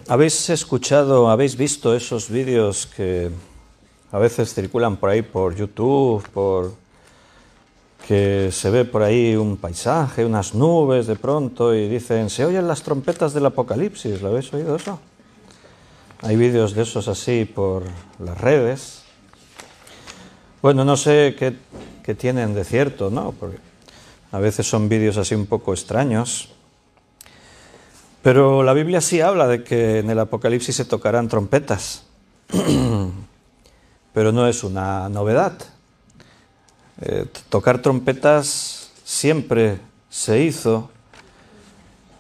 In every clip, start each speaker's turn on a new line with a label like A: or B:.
A: ¿Habéis escuchado, habéis visto esos vídeos que a veces circulan por ahí por YouTube, que se ve por ahí un paisaje, unas nubes de pronto y dicen, se oyen las trompetas del Apocalipsis? ¿Lo habéis oído eso? Hay vídeos de esos así por las redes. Bueno, no sé qué tienen de cierto, ¿no? Porque a veces son vídeos así un poco extraños. Pero la Biblia sí habla de que en el Apocalipsis se tocarán trompetas. Pero no es una novedad. Tocar trompetas siempre se hizo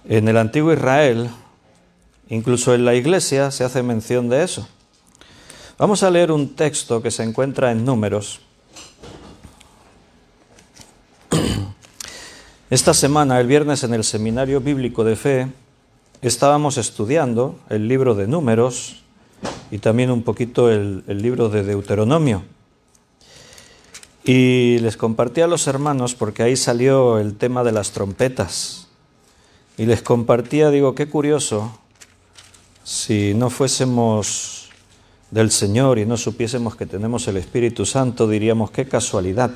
A: en el antiguo Israel. Incluso en la Iglesia se hace mención de eso. Vamos a leer un texto que se encuentra en Números. Esta semana, el viernes, en el Seminario Bíblico de Fe, estábamos estudiando el libro de Números y también un poquito el libro de Deuteronomio. Y les compartí a los hermanos, porque ahí salió el tema de las trompetas. Y les compartía, digo, qué curioso, si no fuésemos del Señor y no supiésemos que tenemos el Espíritu Santo, diríamos qué casualidad.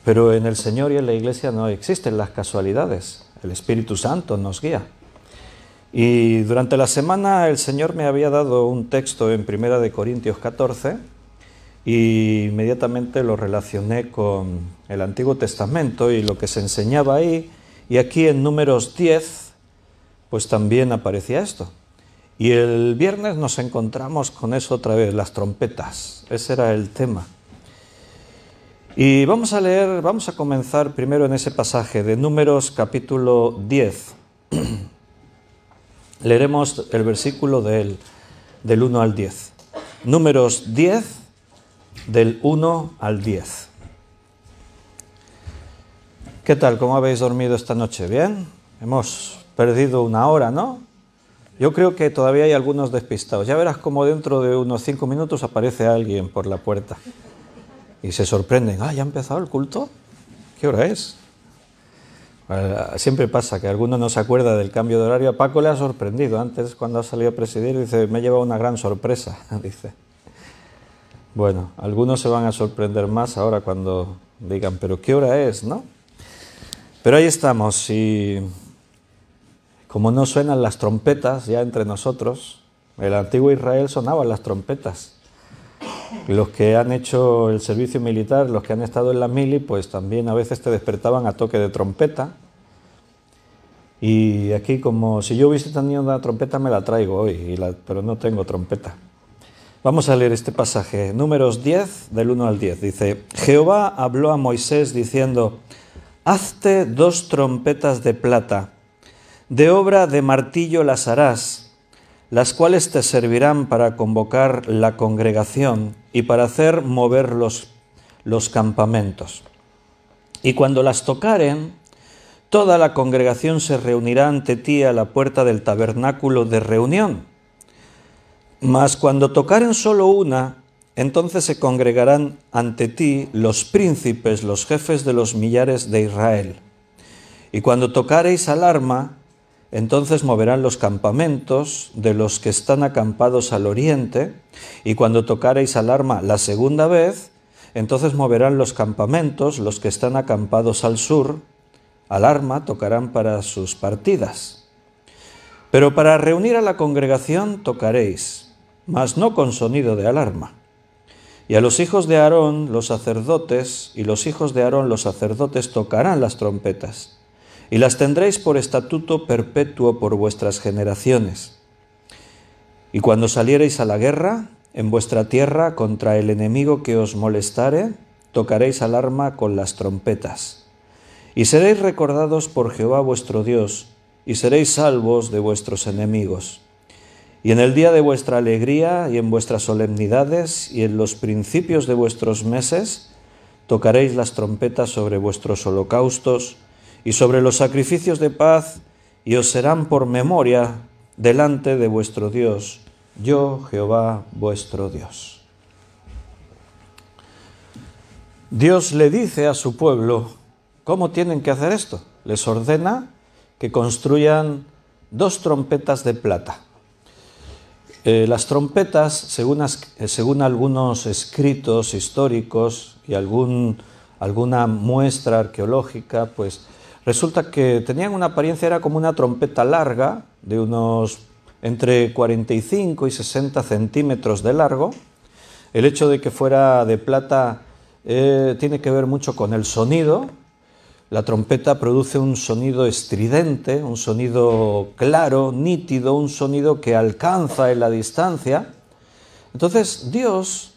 A: Pero en el Señor y en la Iglesia no existen las casualidades. El Espíritu Santo nos guía. Y durante la semana el Señor me había dado un texto en 1 Corintios 14 y inmediatamente lo relacioné con el Antiguo Testamento y lo que se enseñaba ahí. Y aquí en Números 10, pues también aparecía esto. Y el viernes nos encontramos con eso otra vez, las trompetas. Ese era el tema. Y vamos a comenzar primero en ese pasaje de Números capítulo 10. Leeremos el versículo del 1 al 10. Números 10, del 1 al 10. ¿Qué tal? ¿Cómo habéis dormido esta noche? ¿Bien? Hemos perdido una hora, ¿no? Yo creo que todavía hay algunos despistados. Ya verás cómo dentro de unos 5 minutos aparece alguien por la puerta. Y se sorprenden. ¿Ya ha empezado el culto? ¿Qué hora es? Siempre pasa que alguno no se acuerda del cambio de horario. A Paco le ha sorprendido. Antes, cuando ha salido a presidir, dice, me he llevado una gran sorpresa. Dice. Bueno, algunos se van a sorprender más ahora cuando digan, pero ¿qué hora es, no? Pero ahí estamos, y como no suenan las trompetas ya entre nosotros, el antiguo Israel sonaban las trompetas. Los que han hecho el servicio militar, los que han estado en la mili, pues también a veces te despertaban a toque de trompeta. Y aquí, como si yo hubiese tenido una trompeta, me la traigo hoy, pero no tengo trompeta. Vamos a leer este pasaje, Números 10, del 1 al 10. Dice, Jehová habló a Moisés diciendo, hazte 2 trompetas de plata, de obra de martillo las harás, las cuales te servirán para convocar la congregación y para hacer mover los campamentos. Y cuando las tocaren, toda la congregación se reunirá ante ti a la puerta del tabernáculo de reunión. Mas cuando tocaren solo una, entonces se congregarán ante ti los príncipes, los jefes de los millares de Israel. Y cuando tocareis alarma, entonces moverán los campamentos de los que están acampados al oriente, y cuando tocareis alarma la segunda vez, entonces moverán los campamentos, los que están acampados al sur, alarma tocarán para sus partidas. Pero para reunir a la congregación tocaréis, mas no con sonido de alarma. Y a los hijos de Aarón, los sacerdotes, y los hijos de Aarón, los sacerdotes, tocarán las trompetas. Y las tendréis por estatuto perpetuo por vuestras generaciones. Y cuando saliereis a la guerra, en vuestra tierra, contra el enemigo que os molestare, tocaréis alarma con las trompetas. Y seréis recordados por Jehová vuestro Dios, y seréis salvos de vuestros enemigos. Y en el día de vuestra alegría, y en vuestras solemnidades, y en los principios de vuestros meses, tocaréis las trompetas sobre vuestros holocaustos, y sobre los sacrificios de paz, y os serán por memoria delante de vuestro Dios, yo Jehová vuestro Dios. Dios le dice a su pueblo cómo tienen que hacer esto. Les ordena que construyan 2 trompetas de plata. Las trompetas, según algunos escritos históricos y alguna muestra arqueológica, pues resulta que tenían una apariencia, era como una trompeta larga, de unos entre 45 y 60 centímetros de largo. El hecho de que fuera de plata tiene que ver mucho con el sonido. La trompeta produce un sonido estridente, un sonido claro, nítido, un sonido que alcanza en la distancia. Entonces Dios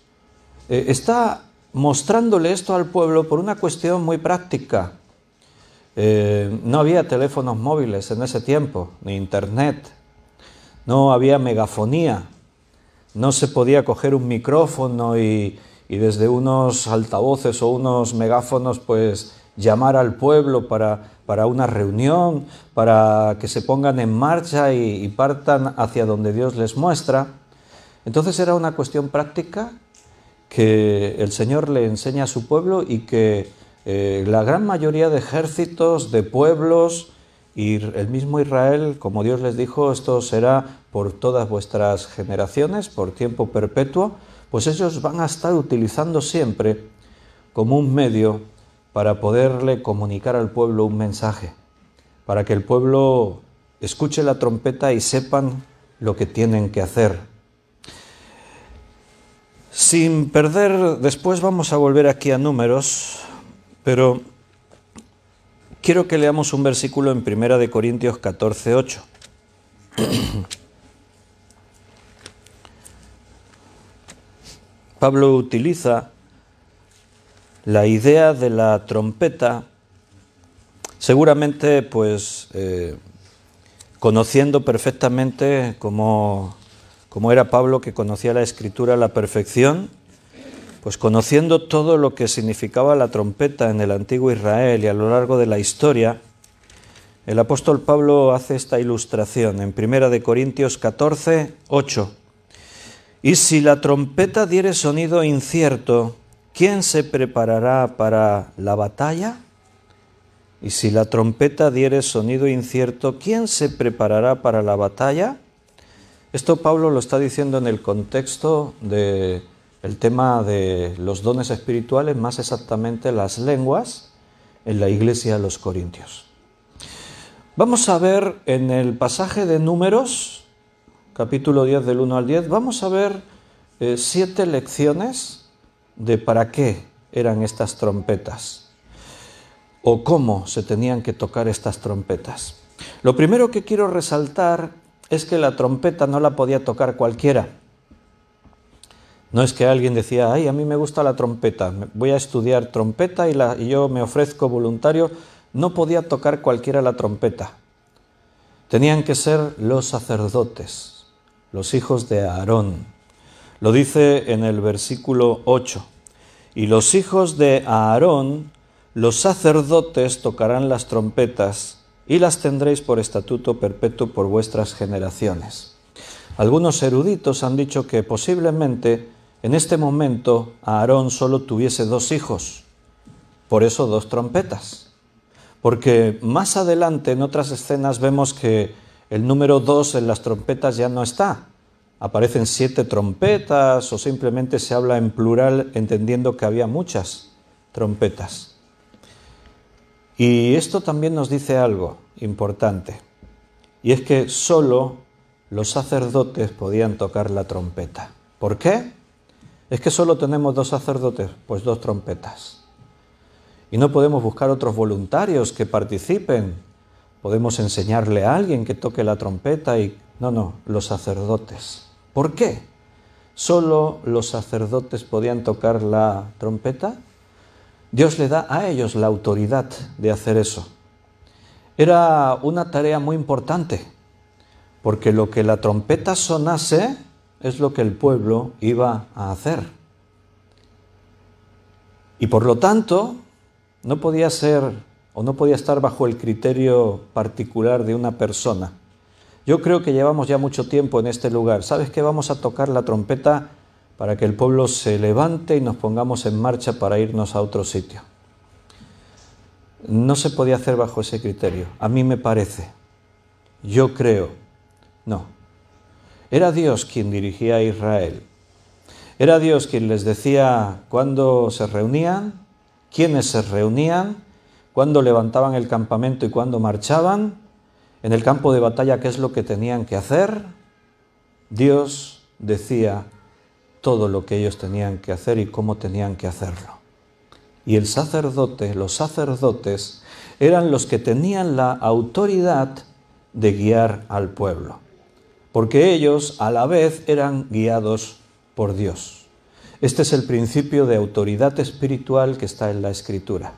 A: está mostrándole esto al pueblo por una cuestión muy práctica. No había teléfonos móviles en ese tiempo, ni internet, no había megafonía, no se podía coger un micrófono y desde unos altavoces o unos megáfonos pues llamar al pueblo para una reunión, para que se pongan en marcha y partan hacia donde Dios les muestra. Entonces era una cuestión práctica que el Señor le enseña a su pueblo y que la gran mayoría de ejércitos, de pueblos y el mismo Israel, como Dios les dijo, esto será por todas vuestras generaciones, por tiempo perpetuo, pues ellos van a estar utilizando siempre como un medio para poderle comunicar al pueblo un mensaje, para que el pueblo escuche la trompeta y sepan lo que tienen que hacer. Sin perder, después vamos a volver aquí a Números, pero quiero que leamos un versículo en 1 Corintios 14, 8. Pablo utiliza la idea de la trompeta, seguramente pues conociendo perfectamente como era Pablo, que conocía la Escritura a la perfección, pues conociendo todo lo que significaba la trompeta en el antiguo Israel y a lo largo de la historia, el apóstol Pablo hace esta ilustración en 1 Corintios 14, 8. Y si la trompeta diere sonido incierto, ¿quién se preparará para la batalla? Y si la trompeta diere sonido incierto, ¿quién se preparará para la batalla? Esto Pablo lo está diciendo en el contexto del tema de los dones espirituales, más exactamente las lenguas, en la iglesia de los Corintios. Vamos a ver en el pasaje de Números, capítulo 10 del 1 al 10, vamos a ver 7 lecciones de para qué eran estas trompetas o cómo se tenían que tocar estas trompetas. Lo primero que quiero resaltar es que la trompeta no la podía tocar cualquiera. No es que alguien decía, ay, a mí me gusta la trompeta, voy a estudiar trompeta y yo me ofrezco voluntario. No podía tocar cualquiera la trompeta. Tenían que ser los sacerdotes, los hijos de Aarón. Lo dice en el versículo 8. Y los hijos de Aarón, los sacerdotes, tocarán las trompetas y las tendréis por estatuto perpetuo por vuestras generaciones. Algunos eruditos han dicho que posiblemente en este momento Aarón solo tuviese 2 hijos, por eso 2 trompetas. Porque más adelante en otras escenas vemos que el número 2 en las trompetas ya no está. Aparecen 7 trompetas o simplemente se habla en plural entendiendo que había muchas trompetas. Y esto también nos dice algo importante, y es que solo los sacerdotes podían tocar la trompeta. ¿Por qué? ¿Es que solo tenemos 2 sacerdotes? Pues 2 trompetas. Y no podemos buscar otros voluntarios que participen. Podemos enseñarle a alguien que toque la trompeta y... No, los sacerdotes. ¿Por qué? ¿Solo los sacerdotes podían tocar la trompeta? Dios le da a ellos la autoridad de hacer eso. Era una tarea muy importante, porque lo que la trompeta sonase es lo que el pueblo iba a hacer. Y por lo tanto, no podía ser o no podía estar bajo el criterio particular de una persona. Yo creo que llevamos ya mucho tiempo en este lugar. ¿Sabes qué? Vamos a tocar la trompeta para que el pueblo se levante y nos pongamos en marcha para irnos a otro sitio. No se podía hacer bajo ese criterio, a mí me parece. yo creo. No. Era Dios quien dirigía a Israel. Era Dios quien les decía cuándo se reunían, quiénes se reunían, cuándo levantaban el campamento y cuándo marchaban, en el campo de batalla qué es lo que tenían que hacer. Dios decía todo lo que ellos tenían que hacer y cómo tenían que hacerlo. Y el sacerdote, los sacerdotes, eran los que tenían la autoridad de guiar al pueblo, porque ellos a la vez eran guiados por Dios. Este es el principio de autoridad espiritual que está en la Escritura.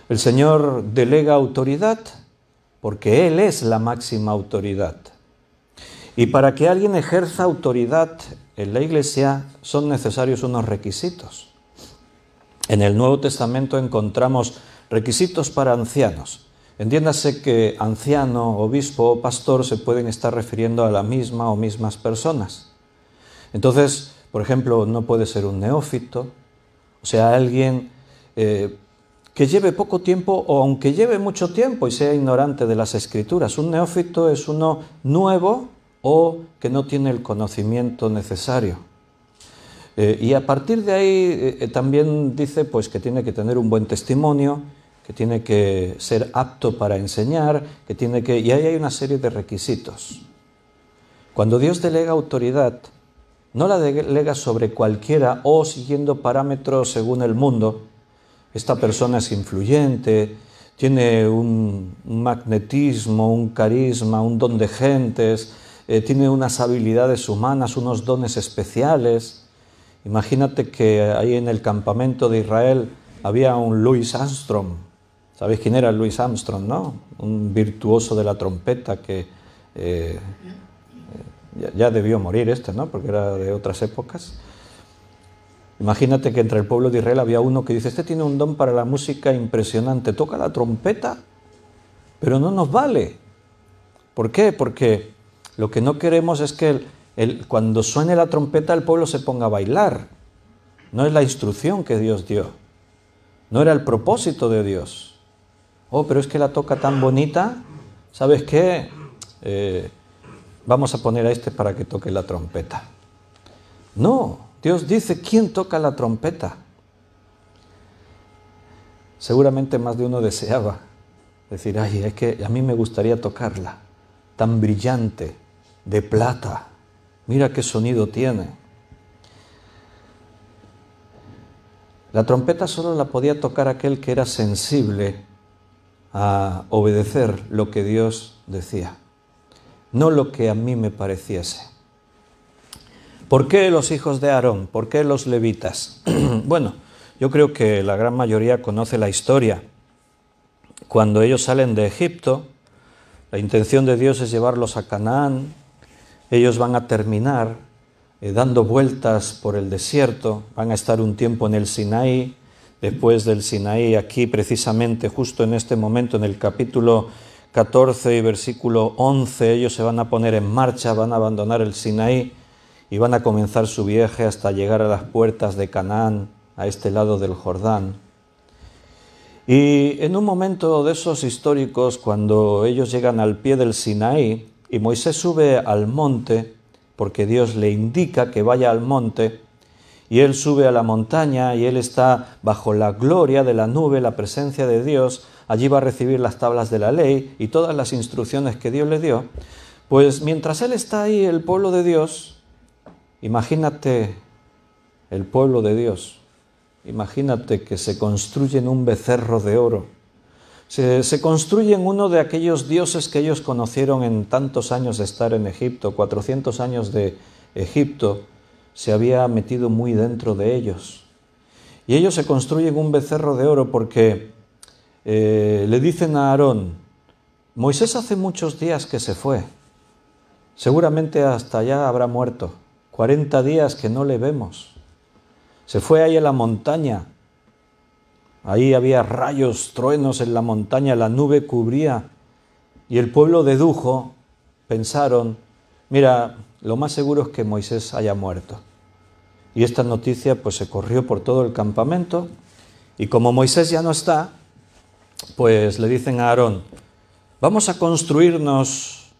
A: El Señor delega autoridad porque Él es la máxima autoridad. Y para que alguien ejerza autoridad en la Iglesia son necesarios unos requisitos. En el Nuevo Testamento encontramos requisitos para ancianos. Entiéndase que anciano, obispo o pastor se pueden estar refiriendo a la misma o mismas personas. Entonces, por ejemplo, no puede ser un neófito, o sea, alguien que lleve poco tiempo o aunque lleve mucho tiempo y sea ignorante de las Escrituras. Un neófito es uno nuevo o que no tiene el conocimiento necesario. Y a partir de ahí también dice pues, que tiene que tener un buen testimonio, que tiene que ser apto para enseñar, y ahí hay una serie de requisitos. Cuando Dios delega autoridad, no la delega sobre cualquiera o siguiendo parámetros según el mundo. Esta persona es influyente, tiene un magnetismo, un carisma, un don de gentes, tiene unas habilidades humanas, unos dones especiales. Imagínate que ahí en el campamento de Israel había un Louis Armstrong. ¿Sabéis quién era Louis Armstrong, no? Un virtuoso de la trompeta que ya debió morir ¿no? Porque era de otras épocas. Imagínate que entre el pueblo de Israel había uno que dice, este tiene un don para la música impresionante, toca la trompeta, pero no nos vale. ¿Por qué? Porque lo que no queremos es que cuando suene la trompeta el pueblo se ponga a bailar. No es la instrucción que Dios dio. No era el propósito de Dios. Oh, pero es que la toca tan bonita, ¿sabes qué? Vamos a poner a este para que toque la trompeta. No, Dios dice, ¿quién toca la trompeta? Seguramente más de uno deseaba decir, ay, es que a mí me gustaría tocarla, tan brillante, de plata, mira qué sonido tiene. La trompeta solo la podía tocar aquel que era sensible a obedecer lo que Dios decía, no lo que a mí me pareciese. ¿Por qué los hijos de Aarón? ¿Por qué los levitas? Bueno, yo creo que la gran mayoría conoce la historia. Cuando ellos salen de Egipto, la intención de Dios es llevarlos a Canaán. Ellos van a terminar dando vueltas por el desierto, van a estar un tiempo en el Sinaí. Después del Sinaí, aquí precisamente, justo en este momento, en el capítulo 14 y versículo 11, ellos se van a poner en marcha, van a abandonar el Sinaí y van a comenzar su viaje hasta llegar a las puertas de Canaán, a este lado del Jordán. Y en un momento de esos históricos, cuando ellos llegan al pie del Sinaí y Moisés sube al monte, porque Dios le indica que vaya al monte, y él sube a la montaña y él está bajo la gloria de la nube, la presencia de Dios, allí va a recibir las tablas de la ley y todas las instrucciones que Dios le dio. Pues mientras él está ahí, el pueblo de Dios, imagínate el pueblo de Dios, imagínate que se construye en un becerro de oro, se construye en uno de aquellos dioses que ellos conocieron en tantos años de estar en Egipto, 400 años de Egipto, se había metido muy dentro de ellos. Y ellos se construyen un becerro de oro porque le dicen a Aarón, Moisés hace muchos días que se fue, seguramente hasta allá habrá muerto, 40 días que no le vemos. Se fue ahí a la montaña, ahí había rayos, truenos en la montaña, la nube cubría, y el pueblo dedujo, pensaron, mira, lo más seguro es que Moisés haya muerto. Y esta noticia pues se corrió por todo el campamento, y como Moisés ya no está, pues le dicen a Aarón, Vamos a construirnos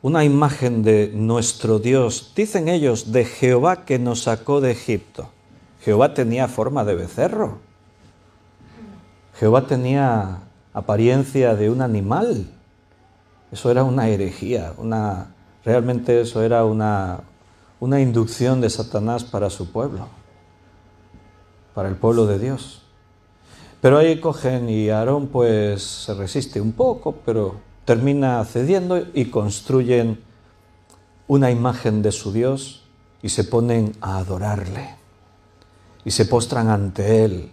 A: una imagen de nuestro Dios. Dicen ellos, de Jehová que nos sacó de Egipto. Jehová tenía forma de becerro. Jehová tenía apariencia de un animal. Eso era una herejía, realmente eso era una inducción de Satanás para su pueblo, para el pueblo de Dios. Pero ahí cogen y Aarón pues se resiste un poco, pero termina cediendo y construyen una imagen de su Dios y se ponen a adorarle y se postran ante él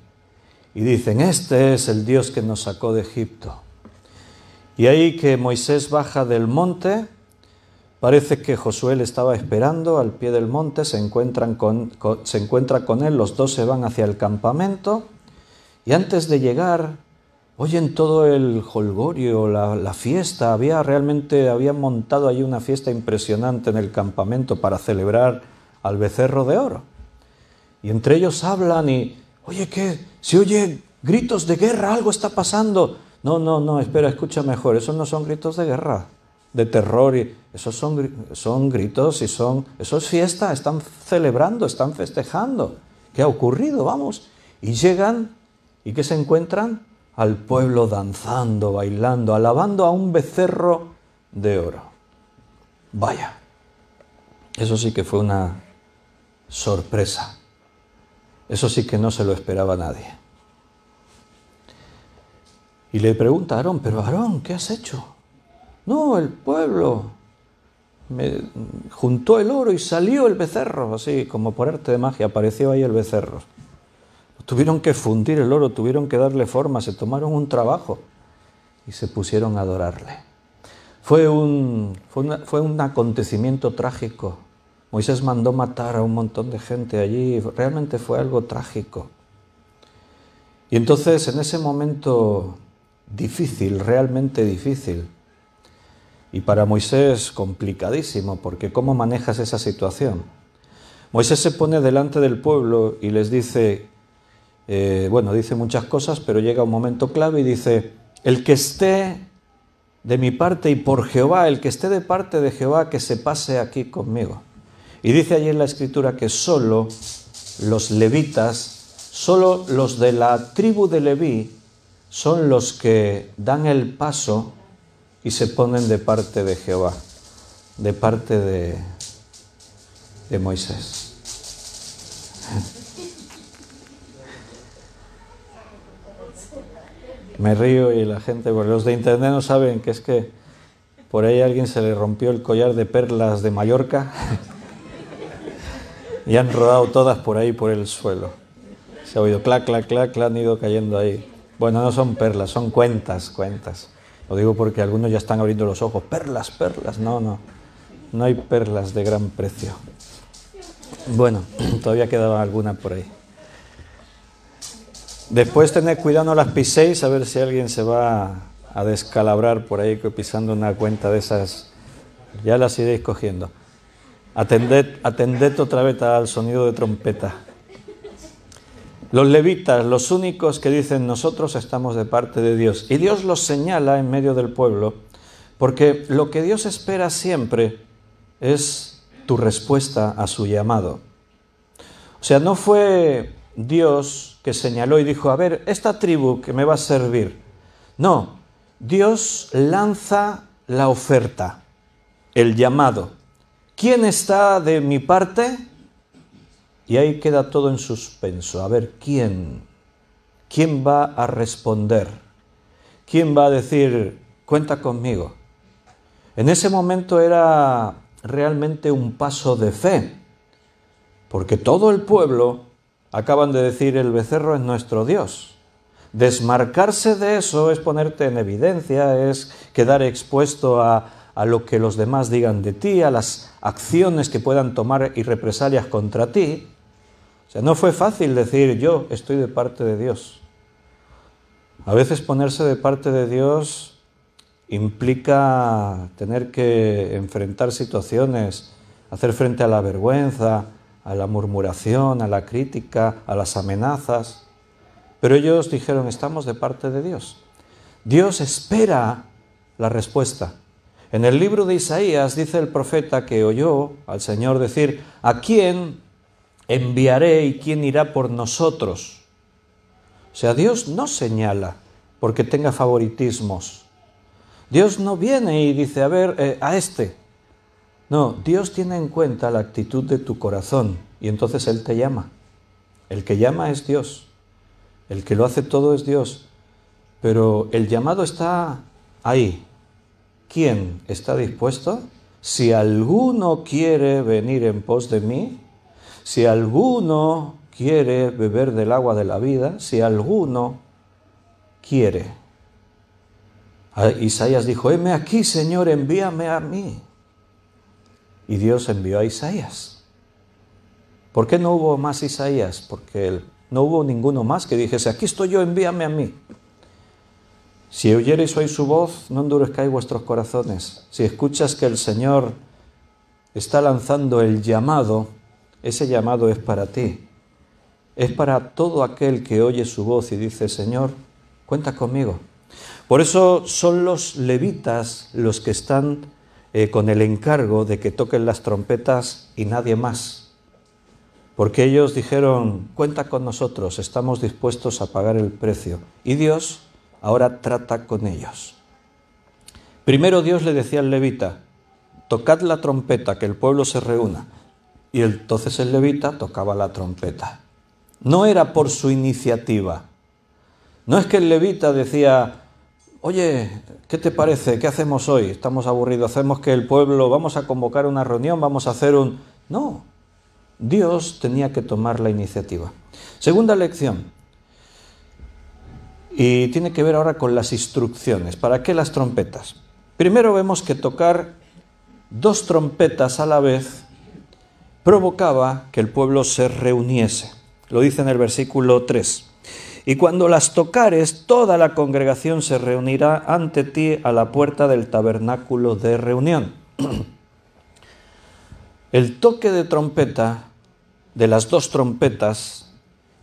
A: y dicen, este es el Dios que nos sacó de Egipto. Y ahí que Moisés baja del monte, parece que Josué le estaba esperando al pie del monte, se encuentra con él, los dos se van hacia el campamento y antes de llegar oyen todo el jolgorio, la fiesta. Habían montado allí una fiesta impresionante en el campamento para celebrar al becerro de oro. Y entre ellos hablan y, oye, ¿qué? Se oye gritos de guerra, algo está pasando. No, espera, escucha mejor, esos no son gritos de guerra, de terror, esos son gritos y eso es fiesta, están celebrando, están festejando. ¿Qué ha ocurrido? Vamos. Y llegan, ¿y qué se encuentran? Al pueblo danzando, bailando, alabando a un becerro de oro. Vaya, eso sí que fue una sorpresa. Eso sí que no se lo esperaba nadie. Y le pregunta a Aarón, pero Aarón, ¿qué has hecho? No, el pueblo me juntó el oro y salió el becerro, así como por arte de magia, apareció ahí el becerro. Tuvieron que fundir el oro, tuvieron que darle forma, se tomaron un trabajo y se pusieron a adorarle. Fue un acontecimiento trágico. Moisés mandó matar a un montón de gente allí, realmente fue algo trágico. Y entonces en ese momento difícil, realmente difícil, y para Moisés complicadísimo, porque ¿cómo manejas esa situación? Moisés se pone delante del pueblo y les dice, dice muchas cosas, pero llega un momento clave y dice, el que esté de mi parte y por Jehová, el que esté de parte de Jehová, que se pase aquí conmigo. Y dice allí en la Escritura que solo los levitas, solo los de la tribu de Leví, son los que dan el paso y se ponen de parte de Jehová, de parte de Moisés. Me río y la gente, porque los de internet no saben que es que por ahí a alguien se le rompió el collar de perlas de Mallorca y han rodado todas por ahí por el suelo. Se ha oído clac, clac, clac, han ido cayendo ahí. Bueno, no son perlas, son cuentas. Lo digo porque algunos ya están abriendo los ojos. Perlas, no hay perlas de gran precio. Bueno, todavía quedaba alguna por ahí. Después tened cuidado, no las piséis, a ver si alguien se va a descalabrar por ahí pisando una cuenta de esas. Ya las iréis cogiendo. Atended otra vez al sonido de trompeta. Los levitas, los únicos que dicen nosotros estamos de parte de Dios. Y Dios los señala en medio del pueblo, porque lo que Dios espera siempre es tu respuesta a su llamado. O sea, no fue Dios que señaló y dijo, a ver, esta tribu que me va a servir. No, Dios lanza la oferta, el llamado. ¿Quién está de mi parte? Y ahí queda todo en suspenso. A ver, ¿quién va a responder? ¿Quién va a decir, cuenta conmigo? En ese momento era realmente un paso de fe, porque todo el pueblo acaban de decir, el becerro es nuestro Dios. Desmarcarse de eso es ponerte en evidencia, es quedar expuesto a lo que los demás digan de ti, a las acciones que puedan tomar y represalias contra ti. O sea, no fue fácil decir, yo estoy de parte de Dios. A veces ponerse de parte de Dios implica tener que enfrentar situaciones, hacer frente a la vergüenza, a la murmuración, a la crítica, a las amenazas. Pero ellos dijeron, estamos de parte de Dios. Dios espera la respuesta. En el libro de Isaías dice el profeta que oyó al Señor decir: ¿a quién enviaré y quién irá por nosotros? O sea, Dios no señala porque tenga favoritismos. Dios no viene y dice, a ver, a este. No, Dios tiene en cuenta la actitud de tu corazón y entonces Él te llama. El que llama es Dios. El que lo hace todo es Dios. Pero el llamado está ahí. ¿Quién está dispuesto? Si alguno quiere venir en pos de mí, si alguno quiere beber del agua de la vida, si alguno quiere. Isaías dijo, heme aquí, Señor, envíame a mí. Y Dios envió a Isaías. ¿Por qué no hubo más Isaías? Porque no hubo ninguno más que dijese, aquí estoy yo, envíame a mí. Si oyereis hoy su voz, no endurezcáis vuestros corazones. Si escuchas que el Señor está lanzando el llamado, ese llamado es para ti. Es para todo aquel que oye su voz y dice, Señor, cuenta conmigo. Por eso son los levitas los que están con el encargo de que toquen las trompetas y nadie más. Porque ellos dijeron, cuenta con nosotros, estamos dispuestos a pagar el precio. Y Dios ahora trata con ellos. Primero Dios le decía al levita, tocad la trompeta, que el pueblo se reúna. Y entonces el levita tocaba la trompeta. No era por su iniciativa. No es que el levita decía, oye, ¿qué te parece? ¿Qué hacemos hoy? Estamos aburridos, hacemos que el pueblo, vamos a convocar una reunión, vamos a hacer un... No, Dios tenía que tomar la iniciativa. Segunda lección. Y tiene que ver ahora con las instrucciones. ¿Para qué las trompetas? Primero vemos que tocar 2 trompetas a la vez provocaba que el pueblo se reuniese. Lo dice en el versículo 3. Y cuando las tocares, toda la congregación se reunirá ante ti a la puerta del tabernáculo de reunión. El toque de trompeta, de las 2 trompetas,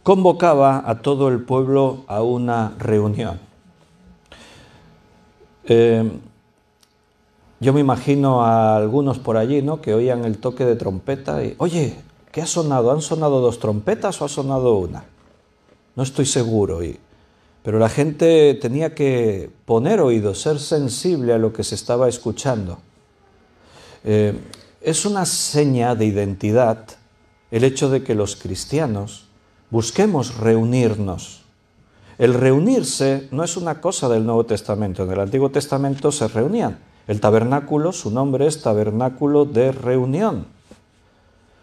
A: convocaba a todo el pueblo a una reunión. Yo me imagino a algunos por allí, ¿no?, que oían el toque de trompeta y, oye, ¿qué ha sonado? ¿Han sonado 2 trompetas o ha sonado una? No estoy seguro. Pero la gente tenía que poner oído, ser sensible a lo que se estaba escuchando. Es una seña de identidad el hecho de que los cristianos busquemos reunirnos. El reunirse no es una cosa del Nuevo Testamento. En el Antiguo Testamento se reunían. El tabernáculo, su nombre es tabernáculo de reunión.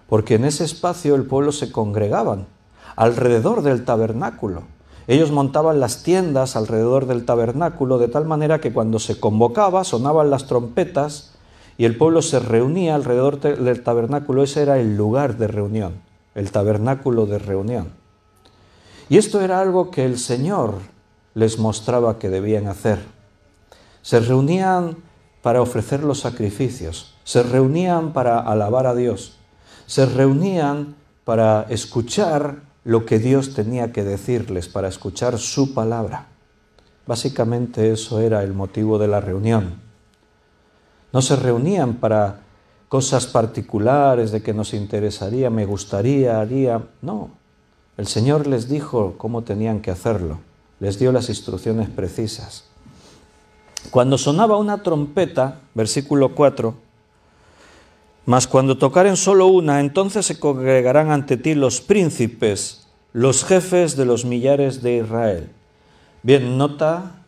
A: Porque en ese espacio el pueblo se congregaban alrededor del tabernáculo. Ellos montaban las tiendas alrededor del tabernáculo de tal manera que cuando se convocaba sonaban las trompetas y el pueblo se reunía alrededor del tabernáculo. Ese era el lugar de reunión, el tabernáculo de reunión. Y esto era algo que el Señor les mostraba que debían hacer. Se reunían para ofrecer los sacrificios, se reunían para alabar a Dios, se reunían para escuchar lo que Dios tenía que decirles, para escuchar su palabra. Básicamente eso era el motivo de la reunión. No se reunían para cosas particulares de que nos interesaría, me gustaría, haría. No, el Señor les dijo cómo tenían que hacerlo, les dio las instrucciones precisas. Cuando sonaba una trompeta, versículo 4, mas cuando tocaren solo una, entonces se congregarán ante ti los príncipes, los jefes de los millares de Israel. Bien, nota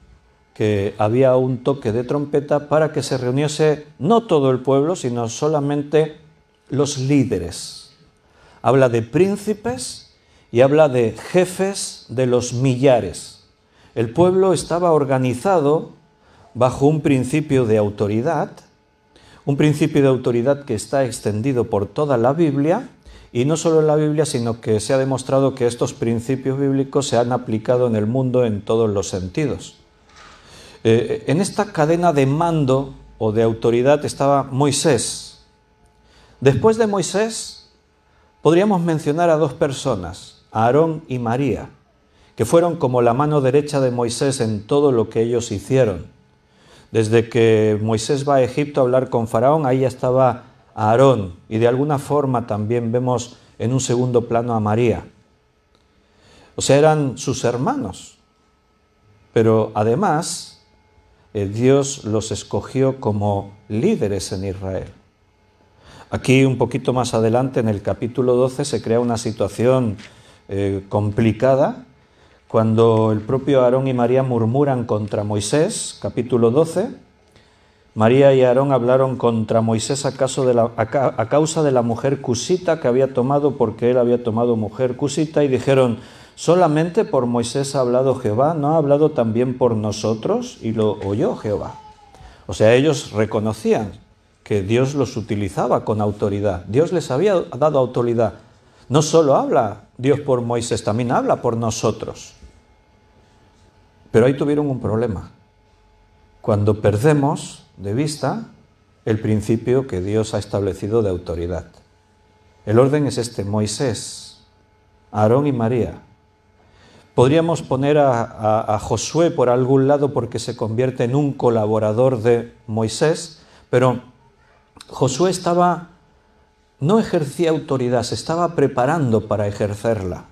A: que había un toque de trompeta para que se reuniese no todo el pueblo, sino solamente los líderes. Habla de príncipes y habla de jefes de los millares. El pueblo estaba organizado bajo un principio de autoridad que está extendido por toda la Biblia, y no solo en la Biblia, sino que se ha demostrado que estos principios bíblicos se han aplicado en el mundo en todos los sentidos. En esta cadena de mando o de autoridad estaba Moisés. Después de Moisés, podríamos mencionar a 2 personas, a Aarón y María, que fueron como la mano derecha de Moisés en todo lo que ellos hicieron. Desde que Moisés va a Egipto a hablar con Faraón, ahí ya estaba Aarón, y de alguna forma también vemos en un segundo plano a María. O sea, eran sus hermanos, pero además Dios los escogió como líderes en Israel. Aquí un poquito más adelante, en el capítulo 12, se crea una situación complicada, cuando el propio Aarón y María murmuran contra Moisés, capítulo 12, María y Aarón hablaron contra Moisés a causa de la mujer cusita que había tomado, porque él había tomado mujer cusita, y dijeron: solamente por Moisés ha hablado Jehová, ¿no ha hablado también por nosotros? Y lo oyó Jehová. O sea, ellos reconocían que Dios los utilizaba con autoridad. Dios les había dado autoridad. No solo habla Dios por Moisés, también habla por nosotros. Pero ahí tuvieron un problema. Cuando perdemos de vista el principio que Dios ha establecido de autoridad. El orden es este: Moisés, Aarón y María. Podríamos poner a Josué por algún lado porque se convierte en un colaborador de Moisés, pero Josué no ejercía autoridad, se estaba preparando para ejercerla.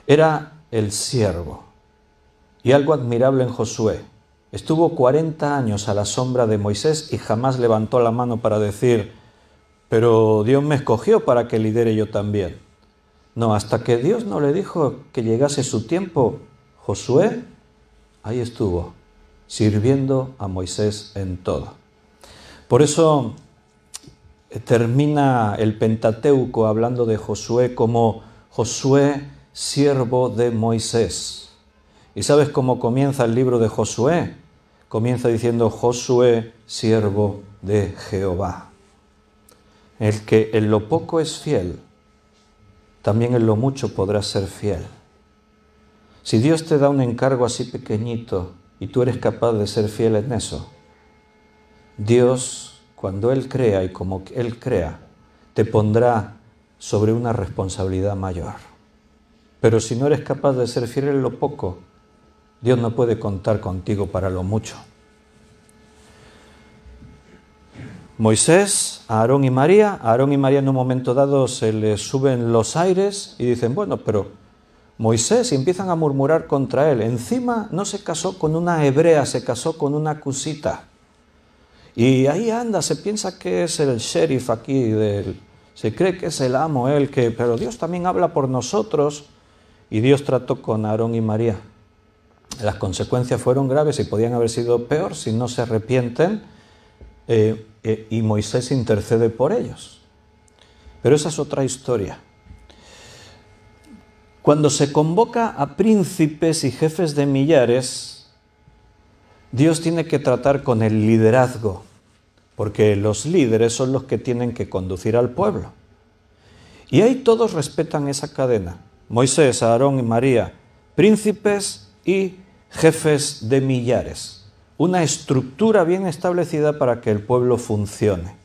A: Era el siervo. Y algo admirable en Josué: estuvo 40 años a la sombra de Moisés y jamás levantó la mano para decir: pero Dios me escogió para que lidere yo también. No, hasta que Dios no le dijo que llegase su tiempo, Josué ahí estuvo, sirviendo a Moisés en todo. Por eso termina el Pentateuco hablando de Josué como Josué, siervo de Moisés. ¿Y sabes cómo comienza el libro de Josué? Comienza diciendo: Josué, siervo de Jehová. El que en lo poco es fiel, también en lo mucho podrás ser fiel. Si Dios te da un encargo así pequeñito y tú eres capaz de ser fiel en eso, Dios, cuando Él crea y como Él crea, te pondrá sobre una responsabilidad mayor. Pero si no eres capaz de ser fiel en lo poco, Dios no puede contar contigo para lo mucho. Moisés, Aarón y María en un momento dado se les suben los aires y dicen: bueno, pero Moisés, y empiezan a murmurar contra él. Encima no se casó con una hebrea, se casó con una cusita. Y ahí anda, se piensa que es el sheriff aquí, se cree que es el amo él, pero Dios también habla por nosotros. Y Dios trató con Aarón y María. Las consecuencias fueron graves y podían haber sido peor si no se arrepienten, y Moisés intercede por ellos. Pero esa es otra historia. Cuando se convoca a príncipes y jefes de millares, Dios tiene que tratar con el liderazgo, porque los líderes son los que tienen que conducir al pueblo. Y ahí todos respetan esa cadena: Moisés, Aarón y María, príncipes y jefes de millares. Una estructura bien establecida para que el pueblo funcione.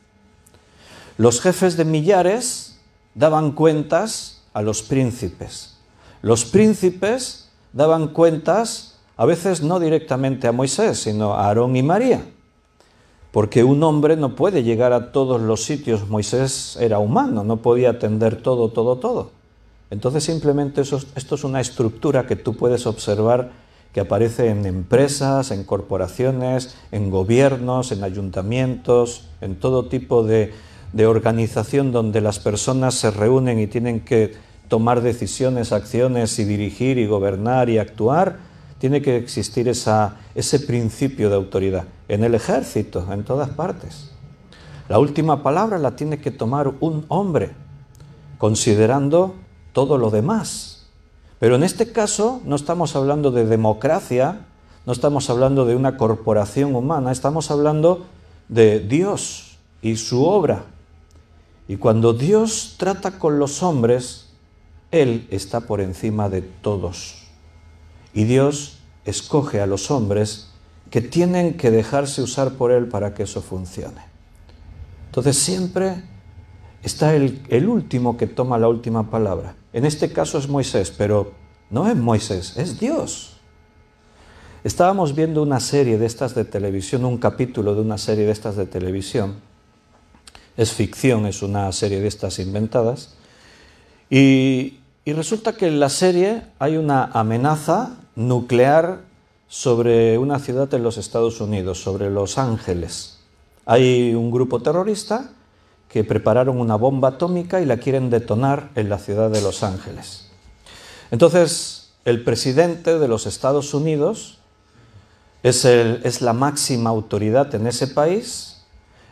A: Los jefes de millares daban cuentas a los príncipes. Los príncipes daban cuentas, a veces no directamente a Moisés, sino a Aarón y María. Porque un hombre no puede llegar a todos los sitios. Moisés era humano, no podía atender todo. Entonces simplemente esto es una estructura que tú puedes observar, que aparece en empresas, en corporaciones, en gobiernos, en ayuntamientos, en todo tipo de organización donde las personas se reúnen y tienen que tomar decisiones, acciones y dirigir y gobernar y actuar. Tiene que existir ese principio de autoridad. En el ejército, en todas partes. La última palabra la tiene que tomar un hombre, considerando todo lo demás. Pero en este caso no estamos hablando de democracia, no estamos hablando de una corporación humana, estamos hablando de Dios y su obra. Y cuando Dios trata con los hombres, Él está por encima de todos. Y Dios escoge a los hombres que tienen que dejarse usar por Él para que eso funcione. Entonces siempre está el último que toma la última palabra. En este caso es Moisés, pero no es Moisés, es Dios. Estábamos viendo una serie de estas de televisión, un capítulo de una serie de estas de televisión. Es ficción, es una serie de estas inventadas. Y resulta que en la serie hay una amenaza nuclear sobre una ciudad en los Estados Unidos, sobre Los Ángeles. Hay un grupo terrorista que prepararon una bomba atómica y la quieren detonar en la ciudad de Los Ángeles. Entonces, el presidente de los Estados Unidos es la máxima autoridad en ese país.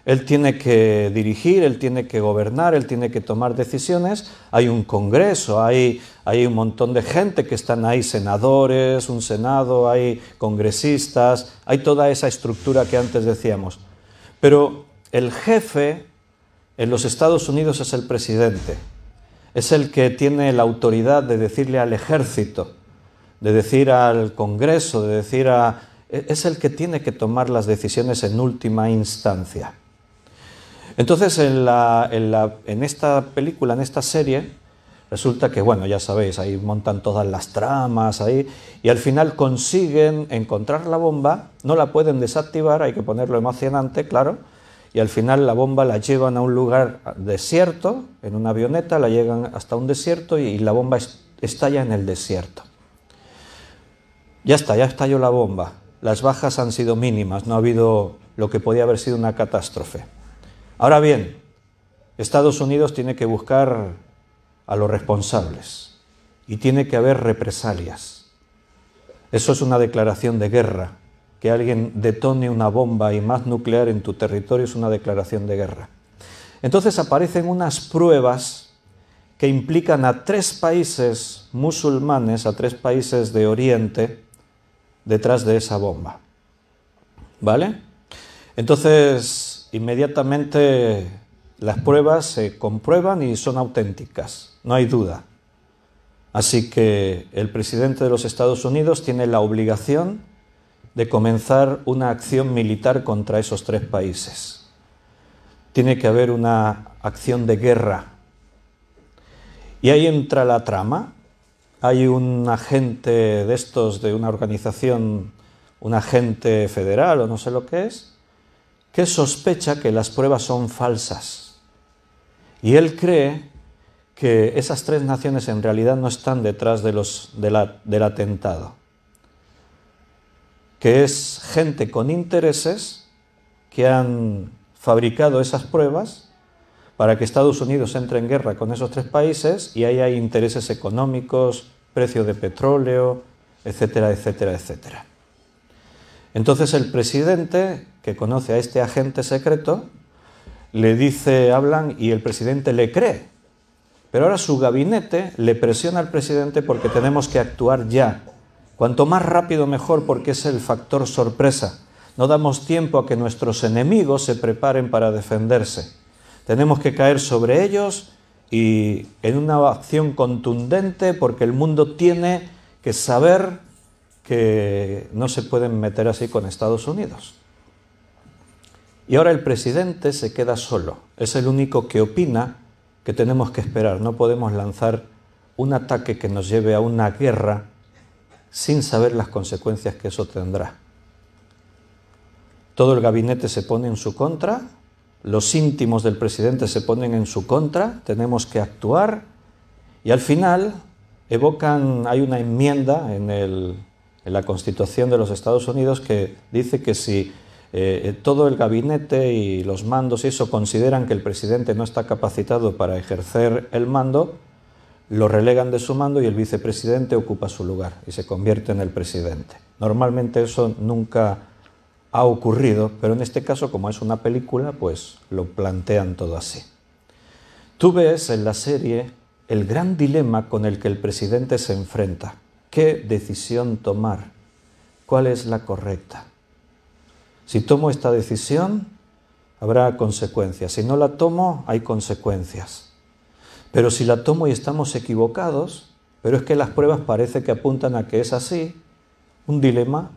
A: Él tiene que dirigir, él tiene que gobernar, él tiene que tomar decisiones. Hay un congreso, hay un montón de gente que están ahí, senadores, un senado, hay congresistas, hay toda esa estructura que antes decíamos. Pero el jefe en los Estados Unidos es el presidente. Es el que tiene la autoridad de decirle al ejército, de decir al Congreso, de decir a... Es el que tiene que tomar las decisiones en última instancia. Entonces, en esta película, en esta serie, resulta que, bueno, ya sabéis, ahí montan todas las tramas, ahí, y al final consiguen encontrar la bomba, no la pueden desactivar, hay que ponerlo emocionante, claro, y al final la bomba la llevan a un lugar desierto, en una avioneta, la llegan hasta un desierto y la bomba estalla en el desierto. Ya estalló la bomba. Las bajas han sido mínimas, no ha habido lo que podía haber sido una catástrofe. Ahora bien, Estados Unidos tiene que buscar a los responsables y tiene que haber represalias. Eso es una declaración de guerra. Que alguien detone una bomba y más nuclear en tu territorio es una declaración de guerra. Entonces aparecen unas pruebas que implican a 3 países musulmanes, a 3 países de Oriente, detrás de esa bomba. ¿Vale? Entonces, inmediatamente las pruebas se comprueban y son auténticas, no hay duda. Así que el presidente de los Estados Unidos tiene la obligación de comenzar una acción militar contra esos 3 países. Tiene que haber una acción de guerra. Y ahí entra la trama. Hay un agente de estos, de una organización, un agente federal o no sé lo que sospecha que las pruebas son falsas. Y él cree que esas 3 naciones en realidad no están detrás del atentado. Que es gente con intereses que han fabricado esas pruebas para que Estados Unidos entre en guerra con esos 3 países y ahí hay intereses económicos, precio de petróleo, etcétera, etcétera, etcétera. Entonces el presidente, que conoce a este agente secreto, le dice, hablan y el presidente le cree. Pero ahora su gabinete le presiona al presidente porque tenemos que actuar ya. Cuanto más rápido mejor porque es el factor sorpresa. No damos tiempo a que nuestros enemigos se preparen para defenderse. Tenemos que caer sobre ellos y en una acción contundente porque el mundo tiene que saber que no se pueden meter así con Estados Unidos. Y ahora el presidente se queda solo. Es el único que opina que tenemos que esperar. No podemos lanzar un ataque que nos lleve a una guerra sin saber las consecuencias que eso tendrá. Todo el gabinete se pone en su contra, los íntimos del presidente se ponen en su contra, tenemos que actuar y al final hay una enmienda en la Constitución de los Estados Unidos que dice que si todo el gabinete y los mandos y eso consideran que el presidente no está capacitado para ejercer el mando, lo relegan de su mando y el vicepresidente ocupa su lugar y se convierte en el presidente. Normalmente eso nunca ha ocurrido, pero en este caso, como es una película, pues lo plantean todo así. Tú ves en la serie el gran dilema con el que el presidente se enfrenta. ¿Qué decisión tomar? ¿Cuál es la correcta? Si tomo esta decisión, habrá consecuencias. Si no la tomo, hay consecuencias. Pero si la tomo y estamos equivocados, pero es que las pruebas parece que apuntan a que es así, un dilema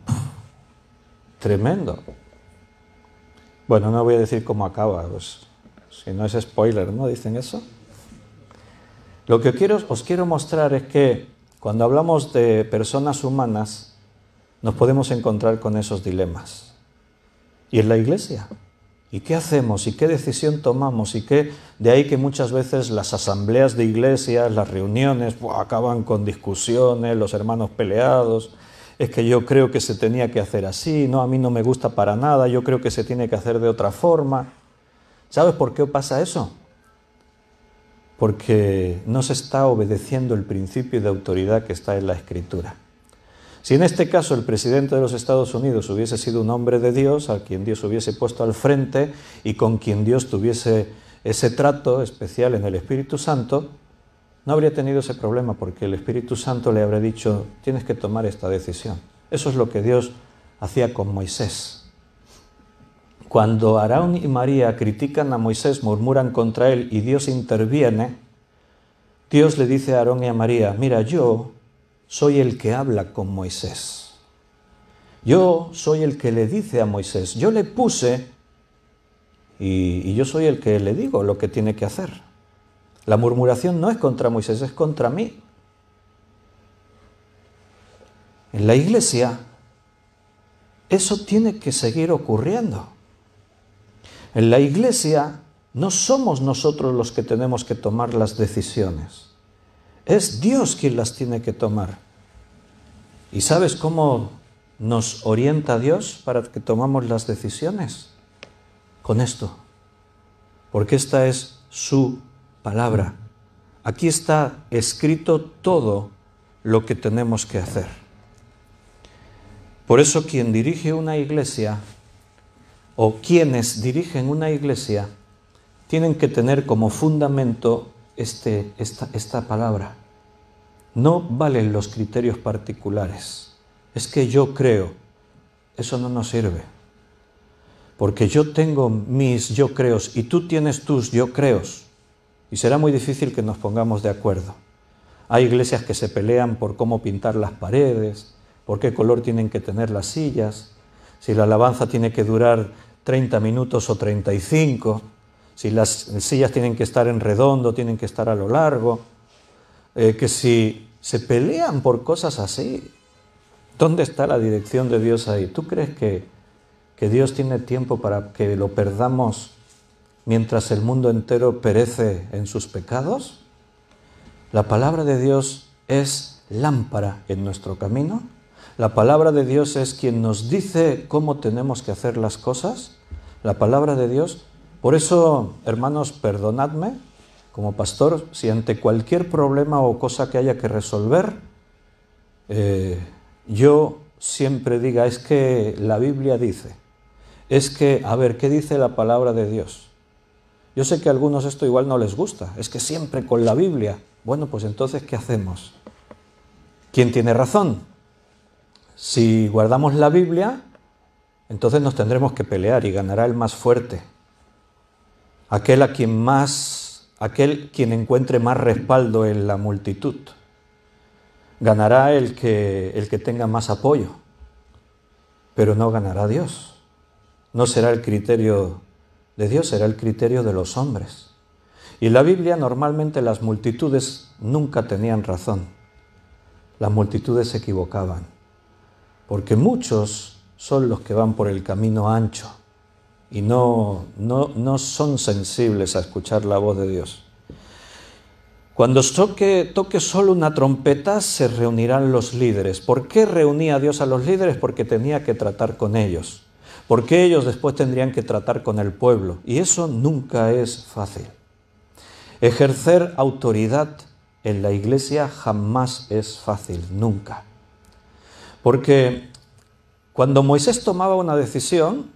A: tremendo. Bueno, no voy a decir cómo acaba, pues, si no es spoiler, ¿no? ¿Dicen eso? Lo que os quiero mostrar es que cuando hablamos de personas humanas, nos podemos encontrar con esos dilemas. ¿Y en la iglesia? ¿Y qué hacemos? ¿Y qué decisión tomamos? ¿Y qué? De ahí que muchas veces las asambleas de iglesias, las reuniones, acaban con discusiones, los hermanos peleados. Es que yo creo que se tenía que hacer así, no, a mí no me gusta para nada, yo creo que se tiene que hacer de otra forma. ¿Sabes por qué pasa eso? Porque no se está obedeciendo el principio de autoridad que está en la Escritura. Si en este caso el presidente de los Estados Unidos hubiese sido un hombre de Dios, a quien Dios hubiese puesto al frente y con quien Dios tuviese ese trato especial en el Espíritu Santo, no habría tenido ese problema, porque el Espíritu Santo le habría dicho, tienes que tomar esta decisión. Eso es lo que Dios hacía con Moisés. Cuando Aarón y María critican a Moisés, murmuran contra él y Dios interviene, Dios le dice a Aarón y a María, mira, yo soy el que habla con Moisés. Yo soy el que le dice a Moisés, yo le puse y yo soy el que le digo lo que tiene que hacer. La murmuración no es contra Moisés, es contra mí. En la iglesia, eso tiene que seguir ocurriendo. En la iglesia no somos nosotros los que tenemos que tomar las decisiones. Es Dios quien las tiene que tomar. ¿Y sabes cómo nos orienta Dios para que tomamos las decisiones? Con esto. Porque esta es su palabra. Aquí está escrito todo lo que tenemos que hacer. Por eso quien dirige una iglesia, o quienes dirigen una iglesia, tienen que tener como fundamento esta palabra. No valen los criterios particulares. Es que yo creo. Eso no nos sirve. Porque yo tengo mis yo creos y tú tienes tus yo creos. Y será muy difícil que nos pongamos de acuerdo. Hay iglesias que se pelean por cómo pintar las paredes, por qué color tienen que tener las sillas, si la alabanza tiene que durar 30 minutos o 35, si las sillas tienen que estar en redondo, tienen que estar a lo largo, que si se pelean por cosas así, ¿dónde está la dirección de Dios ahí? ¿Tú crees que Dios tiene tiempo para que lo perdamos mientras el mundo entero perece en sus pecados? La palabra de Dios es lámpara en nuestro camino. La palabra de Dios es quien nos dice cómo tenemos que hacer las cosas. La palabra de Dios. Por eso, hermanos, perdonadme, como pastor, si ante cualquier problema o cosa que haya que resolver, yo siempre diga, es que la Biblia dice, es que, a ver, ¿qué dice la palabra de Dios? Yo sé que a algunos esto igual no les gusta, es que siempre con la Biblia. Bueno, pues entonces, ¿qué hacemos? ¿Quién tiene razón? Si guardamos la Biblia, entonces nos tendremos que pelear y ganará el más fuerte. Aquel quien encuentre más respaldo en la multitud. Ganará el que tenga más apoyo, pero no ganará Dios. No será el criterio de Dios, será el criterio de los hombres. Y en la Biblia normalmente las multitudes nunca tenían razón. Las multitudes se equivocaban, porque muchos son los que van por el camino ancho y no son sensibles a escuchar la voz de Dios. Cuando toque solo una trompeta, se reunirán los líderes. ¿Por qué reunía Dios a los líderes? Porque tenía que tratar con ellos. Porque ellos después tendrían que tratar con el pueblo. Y eso nunca es fácil. Ejercer autoridad en la iglesia jamás es fácil, nunca. Porque cuando Moisés tomaba una decisión,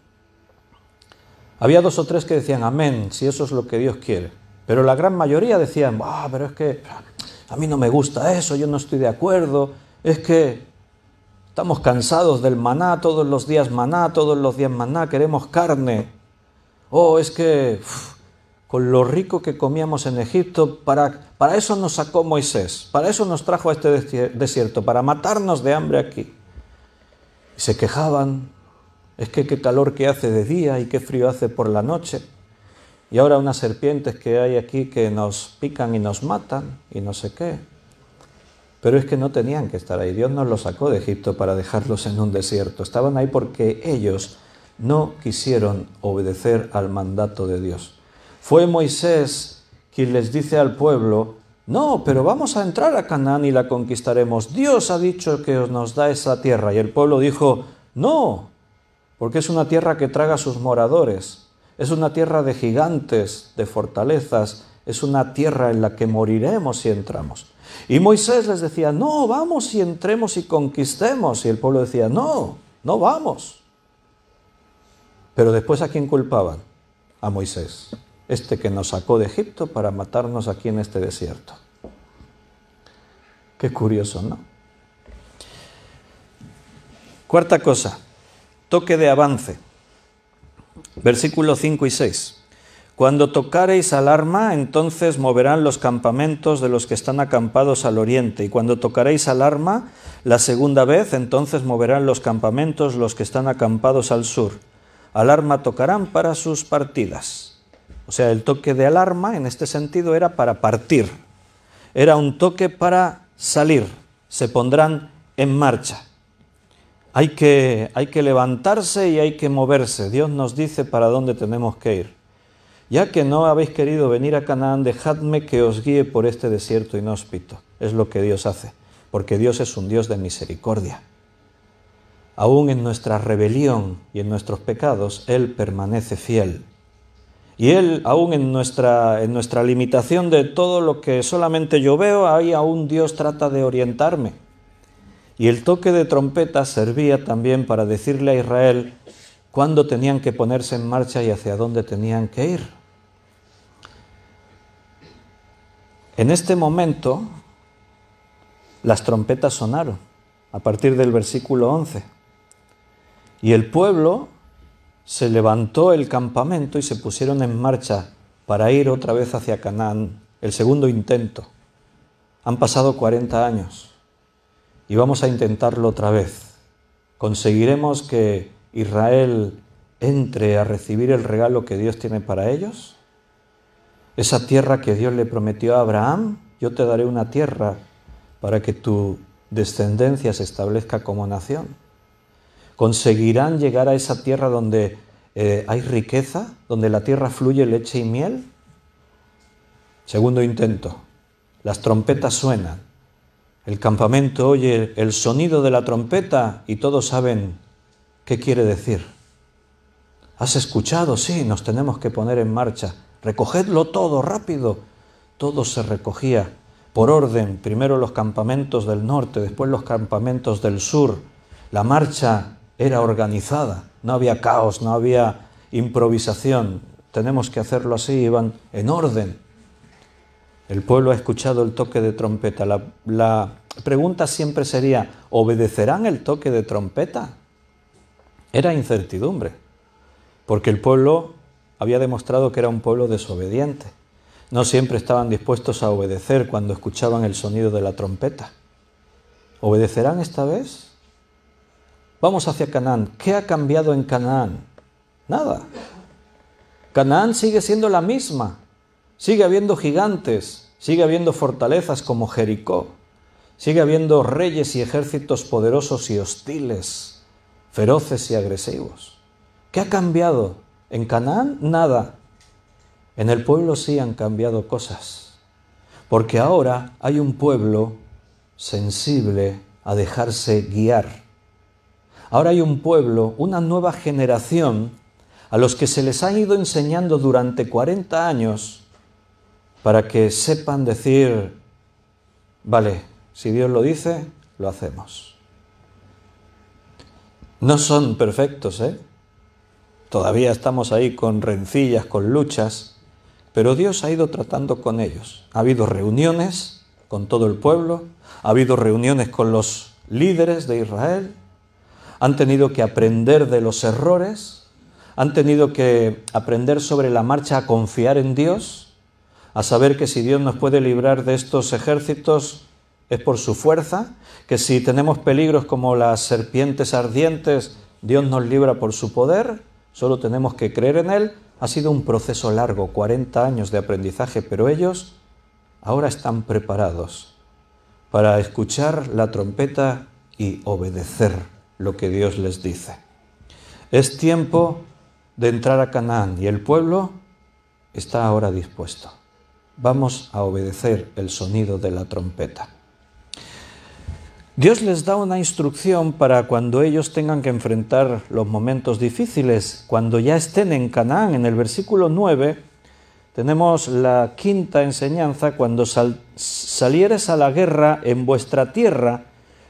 A: había 2 o 3 que decían amén, si eso es lo que Dios quiere. Pero la gran mayoría decían, pero es que a mí no me gusta eso, yo no estoy de acuerdo, es que estamos cansados del maná, todos los días maná, queremos carne. Es que con lo rico que comíamos en Egipto, para eso nos sacó Moisés, para eso nos trajo a este desierto, para matarnos de hambre aquí. Y se quejaban, es que qué calor que hace de día y qué frío hace por la noche. Y ahora unas serpientes que hay aquí que nos pican y nos matan y no sé qué. Pero es que no tenían que estar ahí. Dios nos los sacó de Egipto para dejarlos en un desierto. Estaban ahí porque ellos no quisieron obedecer al mandato de Dios. Fue Moisés quien les dice al pueblo: no, pero vamos a entrar a Canaán y la conquistaremos. Dios ha dicho que nos da esa tierra. Y el pueblo dijo: no, porque es una tierra que traga a sus moradores. Es una tierra de gigantes, de fortalezas. Es una tierra en la que moriremos si entramos. Y Moisés les decía: no, vamos y entremos y conquistemos. Y el pueblo decía: no, no vamos. Pero después, ¿a quién culpaban? A Moisés, que nos sacó de Egipto para matarnos aquí en este desierto. Qué curioso, ¿no? Cuarta cosa, toque de avance. Versículos 5 y 6. Cuando tocareis alarma, entonces moverán los campamentos de los que están acampados al oriente. Y cuando tocareis alarma la segunda vez, entonces moverán los campamentos los que están acampados al sur. Alarma tocarán para sus partidas. O sea, el toque de alarma en este sentido era para partir. Era un toque para salir. Se pondrán en marcha. Hay que levantarse y hay que moverse. Dios nos dice para dónde tenemos que ir. Ya que no habéis querido venir a Canaán, dejadme que os guíe por este desierto inhóspito. Es lo que Dios hace, porque Dios es un Dios de misericordia. Aún en nuestra rebelión y en nuestros pecados, Él permanece fiel. Y Él, aún en nuestra limitación de todo lo que solamente yo veo, ahí aún Dios trata de orientarme. Y el toque de trompeta servía también para decirle a Israel cuándo tenían que ponerse en marcha y hacia dónde tenían que ir. En este momento, las trompetas sonaron, a partir del versículo 11. Y el pueblo se levantó el campamento y se pusieron en marcha para ir otra vez hacia Canaán, el segundo intento. Han pasado 40 años y vamos a intentarlo otra vez. ¿Conseguiremos que Israel entre a recibir el regalo que Dios tiene para ellos? Esa tierra que Dios le prometió a Abraham: yo te daré una tierra para que tu descendencia se establezca como nación. ¿Conseguirán llegar a esa tierra donde hay riqueza, donde la tierra fluye leche y miel? Segundo intento. Las trompetas suenan. El campamento oye el sonido de la trompeta y todos saben qué quiere decir. ¿Has escuchado? Sí, nos tenemos que poner en marcha. Recogedlo todo, rápido. Todo se recogía por orden. Primero los campamentos del norte, después los campamentos del sur. La marcha era organizada. No había caos, no había improvisación. Tenemos que hacerlo así, iban en orden. El pueblo ha escuchado el toque de trompeta. La pregunta siempre sería: ¿obedecerán el toque de trompeta? Era incertidumbre, porque el pueblo había demostrado que era un pueblo desobediente. No siempre estaban dispuestos a obedecer cuando escuchaban el sonido de la trompeta. ¿Obedecerán esta vez? Vamos hacia Canaán. ¿Qué ha cambiado en Canaán? Nada. Canaán sigue siendo la misma. Sigue habiendo gigantes, sigue habiendo fortalezas como Jericó. Sigue habiendo reyes y ejércitos poderosos y hostiles, feroces y agresivos. ¿Qué ha cambiado? En Canaán, nada. En el pueblo sí han cambiado cosas. Porque ahora hay un pueblo sensible a dejarse guiar. Ahora hay un pueblo, una nueva generación, a los que se les ha ido enseñando durante 40 años para que sepan decir: vale, si Dios lo dice, lo hacemos. No son perfectos, Todavía estamos ahí con rencillas, con luchas, pero Dios ha ido tratando con ellos. Ha habido reuniones con todo el pueblo, ha habido reuniones con los líderes de Israel, han tenido que aprender de los errores, han tenido que aprender sobre la marcha a confiar en Dios, a saber que si Dios nos puede librar de estos ejércitos es por su fuerza, que si tenemos peligros como las serpientes ardientes, Dios nos libra por su poder. Solo tenemos que creer en Él. Ha sido un proceso largo, 40 años de aprendizaje, pero ellos ahora están preparados para escuchar la trompeta y obedecer lo que Dios les dice. Es tiempo de entrar a Canaán y el pueblo está ahora dispuesto. Vamos a obedecer el sonido de la trompeta. Dios les da una instrucción para cuando ellos tengan que enfrentar los momentos difíciles, cuando ya estén en Canaán. En el versículo 9 tenemos la quinta enseñanza: cuando salieres a la guerra en vuestra tierra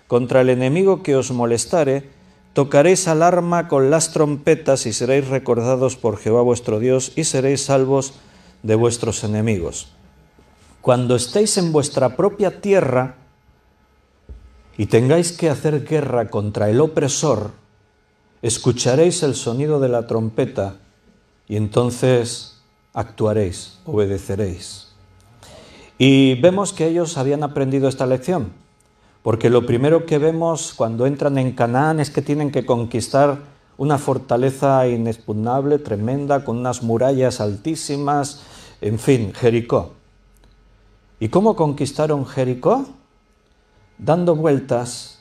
A: contra el enemigo que os molestare, tocaréis alarma con las trompetas y seréis recordados por Jehová vuestro Dios y seréis salvos de vuestros enemigos. Cuando estéis en vuestra propia tierra y tengáis que hacer guerra contra el opresor, escucharéis el sonido de la trompeta y entonces actuaréis, obedeceréis. Y vemos que ellos habían aprendido esta lección, porque lo primero que vemos cuando entran en Canaán es que tienen que conquistar una fortaleza inexpugnable, tremenda, con unas murallas altísimas, en fin, Jericó. ¿Y cómo conquistaron Jericó? Dando vueltas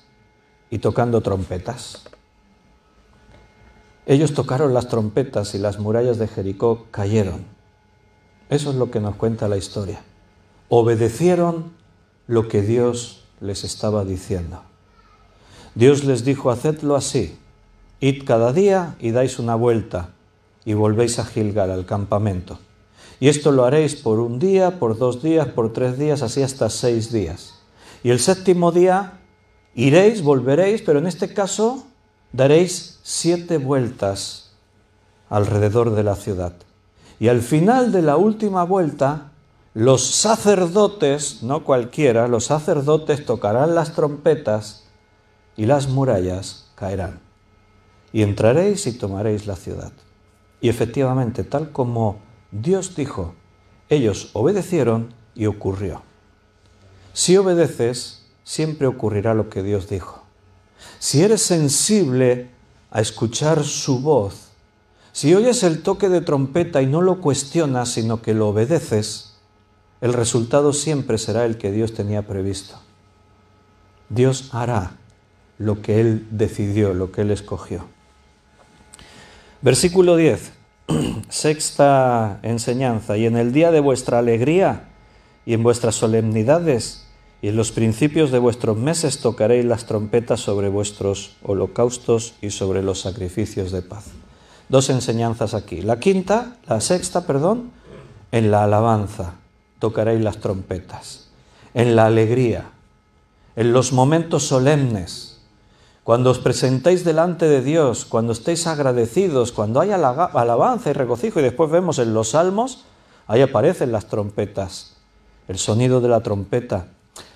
A: y tocando trompetas. Ellos tocaron las trompetas y las murallas de Jericó cayeron. Eso es lo que nos cuenta la historia. Obedecieron lo que Dios les estaba diciendo. Dios les dijo: hacedlo así, id cada día y dais una vuelta y volvéis a Gilgal, al campamento. Y esto lo haréis por 1 día, por 2 días, por 3 días, así hasta 6 días. Y el 7º día iréis, volveréis, pero en este caso daréis 7 vueltas alrededor de la ciudad. Y al final de la última vuelta, los sacerdotes, no cualquiera, los sacerdotes tocarán las trompetas y las murallas caerán. Y entraréis y tomaréis la ciudad. Y efectivamente, tal como Dios dijo, ellos obedecieron y ocurrió. Si obedeces, siempre ocurrirá lo que Dios dijo. Si eres sensible a escuchar su voz, si oyes el toque de trompeta y no lo cuestionas, sino que lo obedeces, el resultado siempre será el que Dios tenía previsto. Dios hará lo que Él decidió, lo que Él escogió. Versículo 10, sexta enseñanza: y en el día de vuestra alegría y en vuestras solemnidades y en los principios de vuestros meses tocaréis las trompetas sobre vuestros holocaustos y sobre los sacrificios de paz. 2 enseñanzas aquí. La sexta, en la alabanza tocaréis las trompetas, en la alegría, en los momentos solemnes, cuando os presentéis delante de Dios, cuando estéis agradecidos, cuando haya alabanza y regocijo. Y después vemos en los salmos, ahí aparecen las trompetas, el sonido de la trompeta.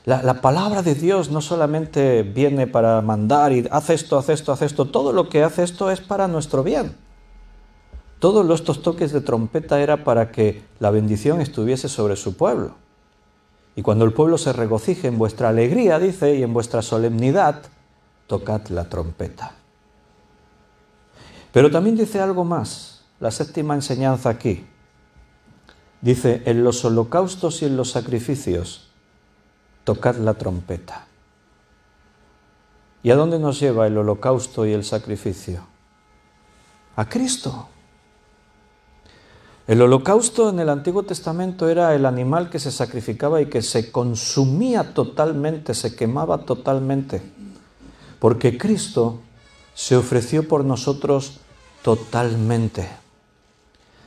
A: La palabra de Dios no solamente viene para mandar y haz esto, haz esto, haz esto. Todo lo que hace esto es para nuestro bien. Todos estos toques de trompeta era para que la bendición estuviese sobre su pueblo. Y cuando el pueblo se regocije en vuestra alegría, dice, y en vuestra solemnidad, tocad la trompeta. Pero también dice algo más, la 7ª enseñanza aquí. Dice, en los holocaustos y en los sacrificios, tocad la trompeta. ¿Y a dónde nos lleva el holocausto y el sacrificio? A Cristo. El holocausto en el Antiguo Testamento era el animal que se sacrificaba y que se consumía totalmente, se quemaba totalmente, porque Cristo se ofreció por nosotros totalmente.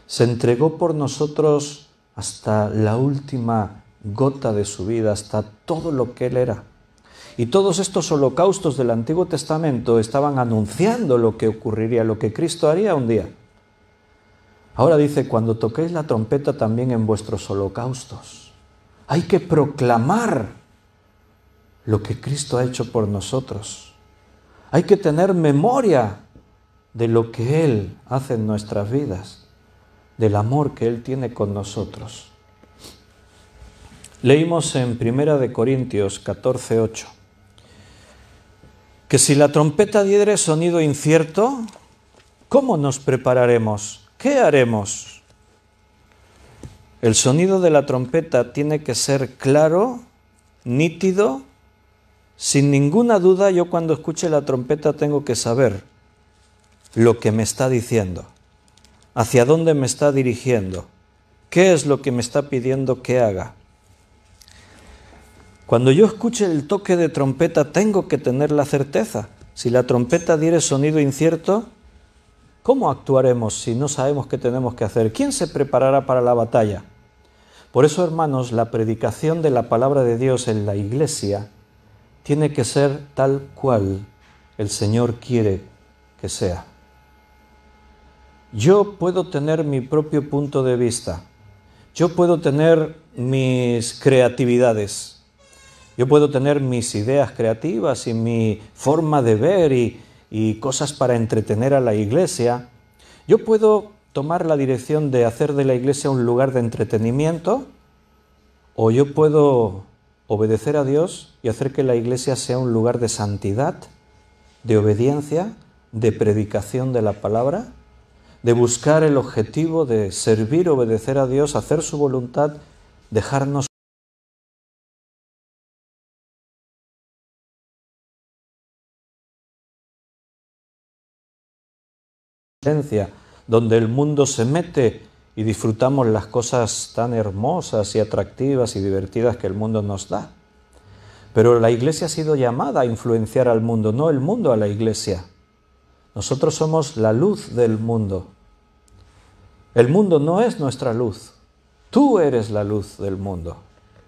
A: Se entregó por nosotros hasta la última gota de su vida, hasta todo lo que Él era. Y todos estos holocaustos del Antiguo Testamento estaban anunciando lo que ocurriría, lo que Cristo haría un día. Ahora dice, cuando toquéis la trompeta también en vuestros holocaustos, hay que proclamar lo que Cristo ha hecho por nosotros. Hay que tener memoria de lo que Él hace en nuestras vidas, del amor que Él tiene con nosotros. Leímos en 1 Corintios 14:8 que si la trompeta diere sonido incierto, ¿cómo nos prepararemos? ¿Qué haremos? El sonido de la trompeta tiene que ser claro, nítido Sin ninguna duda, yo cuando escuche la trompeta tengo que saber lo que me está diciendo, hacia dónde me está dirigiendo, qué es lo que me está pidiendo que haga. Cuando yo escuche el toque de trompeta tengo que tener la certeza. Si la trompeta diere sonido incierto, ¿cómo actuaremos si no sabemos qué tenemos que hacer? ¿Quién se preparará para la batalla? Por eso, hermanos, la predicación de la palabra de Dios en la iglesia tiene que ser tal cual el Señor quiere que sea. Yo puedo tener mi propio punto de vista. Yo puedo tener mis creatividades. Yo puedo tener mis ideas creativas y mi forma de ver y cosas para entretener a la iglesia. Yo puedo tomar la dirección de hacer de la iglesia un lugar de entretenimiento, o yo puedo obedecer a Dios y hacer que la iglesia sea un lugar de santidad, de obediencia, de predicación de la palabra, de buscar el objetivo de servir, obedecer a Dios, hacer su voluntad, dejarnos donde el mundo se mete y disfrutamos las cosas tan hermosas y atractivas y divertidas que el mundo nos da. Pero la iglesia ha sido llamada a influenciar al mundo, no el mundo a la iglesia. Nosotros somos la luz del mundo. El mundo no es nuestra luz. Tú eres la luz del mundo.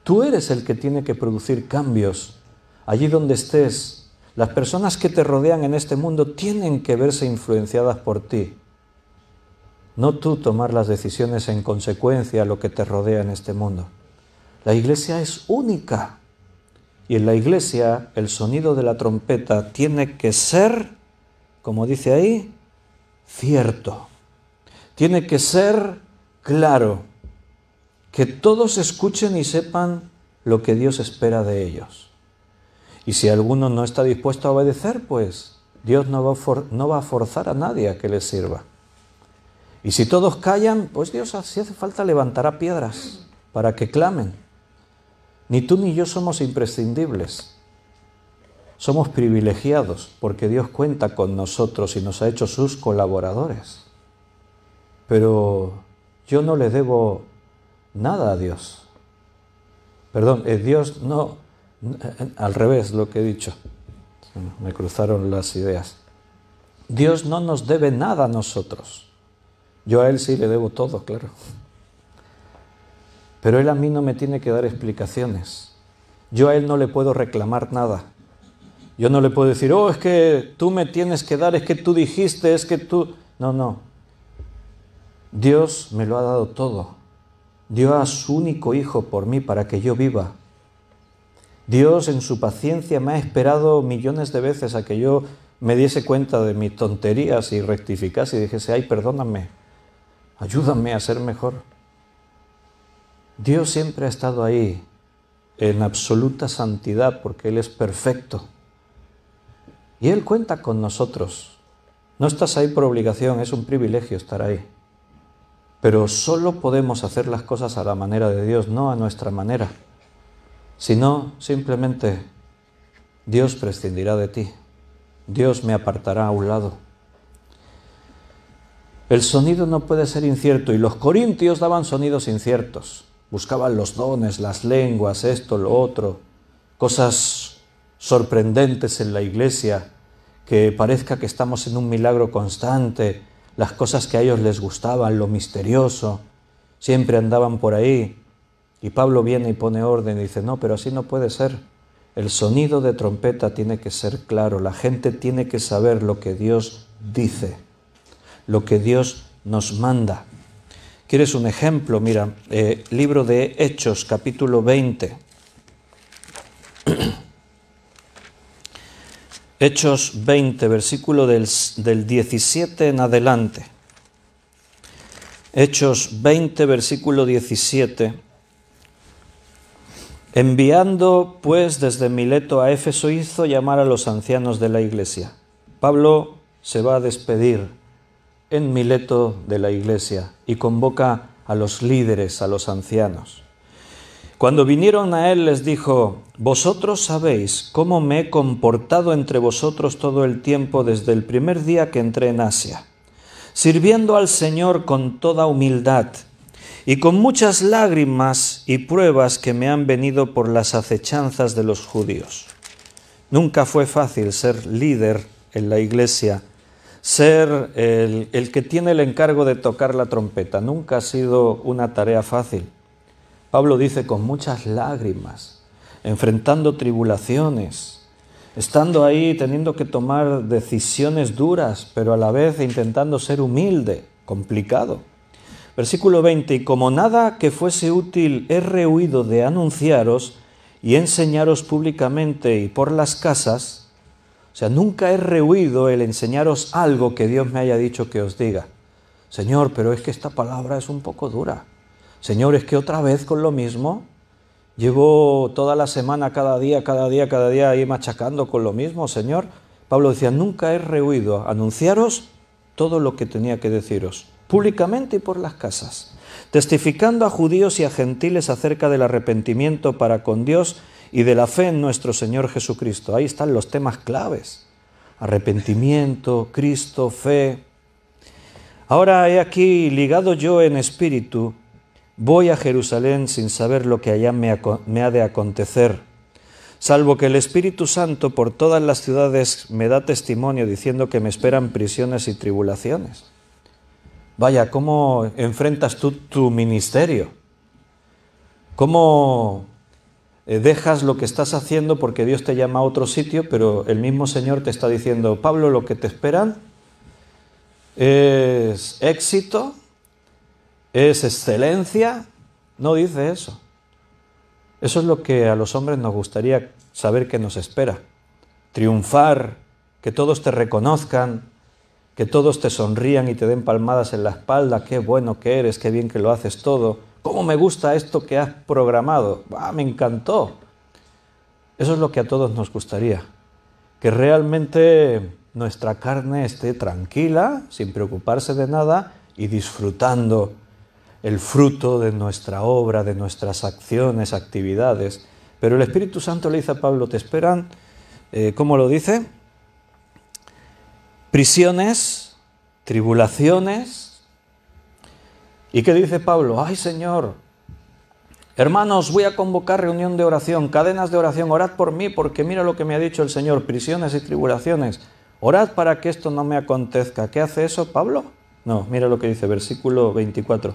A: Tú eres el que tiene que producir cambios. Allí donde estés, las personas que te rodean en este mundo tienen que verse influenciadas por ti. No tú tomar las decisiones en consecuencia a lo que te rodea en este mundo. La iglesia es única. Y en la iglesia el sonido de la trompeta tiene que ser, como dice ahí, cierto. Tiene que ser claro. Que todos escuchen y sepan lo que Dios espera de ellos. Y si alguno no está dispuesto a obedecer, pues Dios no va a forzar a nadie a que le sirva. Y si todos callan, pues Dios, si hace falta, levantará piedras para que clamen. Ni tú ni yo somos imprescindibles. Somos privilegiados porque Dios cuenta con nosotros y nos ha hecho sus colaboradores. Pero yo no le debo nada a Dios. Perdón, Dios no, al revés lo que he dicho. Me cruzaron las ideas. Dios no nos debe nada a nosotros. Yo a Él sí le debo todo, claro. Pero Él a mí no me tiene que dar explicaciones. Yo a Él no le puedo reclamar nada. Yo no le puedo decir, oh, es que tú me tienes que dar, es que tú dijiste, es que tú... No. Dios me lo ha dado todo. Dio a su único Hijo por mí para que yo viva. Dios en su paciencia me ha esperado millones de veces a que yo me diese cuenta de mis tonterías y rectificase y dijese, ay, perdóname, ayúdame a ser mejor. Dios siempre ha estado ahí en absoluta santidad porque Él es perfecto. Y Él cuenta con nosotros. No estás ahí por obligación, es un privilegio estar ahí. Pero solo podemos hacer las cosas a la manera de Dios, no a nuestra manera. Si no, simplemente Dios prescindirá de ti. Dios me apartará a un lado. El sonido no puede ser incierto y los corintios daban sonidos inciertos. Buscaban los dones, las lenguas, esto, lo otro, cosas sorprendentes en la iglesia, que parezca que estamos en un milagro constante, las cosas que a ellos les gustaban, lo misterioso, siempre andaban por ahí. Y Pablo viene y pone orden y dice, no, pero así no puede ser. El sonido de trompeta tiene que ser claro, la gente tiene que saber lo que Dios dice, lo que Dios nos manda. ¿Quieres un ejemplo? Mira, libro de Hechos, capítulo 20. Hechos 20, versículo del 17 en adelante. Hechos 20, versículo 17. Enviando pues desde Mileto a Éfeso hizo llamar a los ancianos de la iglesia. Pablo se va a despedir en Mileto de la iglesia y convoca a los líderes, a los ancianos. Cuando vinieron a él les dijo: vosotros sabéis cómo me he comportado entre vosotros todo el tiempo desde el primer día que entré en Asia, sirviendo al Señor con toda humildad y con muchas lágrimas y pruebas que me han venido por las acechanzas de los judíos. Nunca fue fácil ser líder en la iglesia, ser el que tiene el encargo de tocar la trompeta. Nunca ha sido una tarea fácil. Pablo dice: con muchas lágrimas, enfrentando tribulaciones, estando ahí teniendo que tomar decisiones duras, pero a la vez intentando ser humilde, complicado. Versículo 20: y como nada que fuese útil he rehuido de anunciaros y enseñaros públicamente y por las casas. O sea, nunca he rehuido el enseñaros algo que Dios me haya dicho que os diga. Señor, pero es que esta palabra es un poco dura. Señor, es que otra vez con lo mismo. Llevo toda la semana, cada día ahí machacando con lo mismo, Señor. Pablo decía: nunca he rehuido anunciaros todo lo que tenía que deciros, públicamente y por las casas, testificando a judíos y a gentiles acerca del arrepentimiento para con Dios y de la fe en nuestro Señor Jesucristo. Ahí están los temas claves: arrepentimiento, Cristo, fe. Ahora he aquí, ligado yo en espíritu, voy a Jerusalén sin saber lo que allá me ha de acontecer, salvo que el Espíritu Santo por todas las ciudades me da testimonio diciendo que me esperan prisiones y tribulaciones. Vaya, ¿cómo enfrentas tú tu ministerio? ¿Cómo dejas lo que estás haciendo porque Dios te llama a otro sitio, pero el mismo Señor te está diciendo: Pablo, lo que te esperan es éxito, es excelencia? No dice eso. Eso es lo que a los hombres nos gustaría saber que nos espera. Triunfar, que todos te reconozcan, que todos te sonrían y te den palmadas en la espalda. Qué bueno que eres, qué bien que lo haces todo. ¿Cómo me gusta esto que has programado? Me encantó. Eso es lo que a todos nos gustaría. Que realmente nuestra carne esté tranquila, sin preocuparse de nada y disfrutando el fruto de nuestra obra, de nuestras acciones, actividades. Pero el Espíritu Santo le dice a Pablo: te esperan, ¿cómo lo dice? Prisiones, tribulaciones. ¿Y qué dice Pablo? ¡Ay, Señor! Hermanos, voy a convocar reunión de oración, cadenas de oración, orad por mí, porque mira lo que me ha dicho el Señor: prisiones y tribulaciones. Orad para que esto no me acontezca. ¿Qué hace eso Pablo? No, mira lo que dice, versículo 24.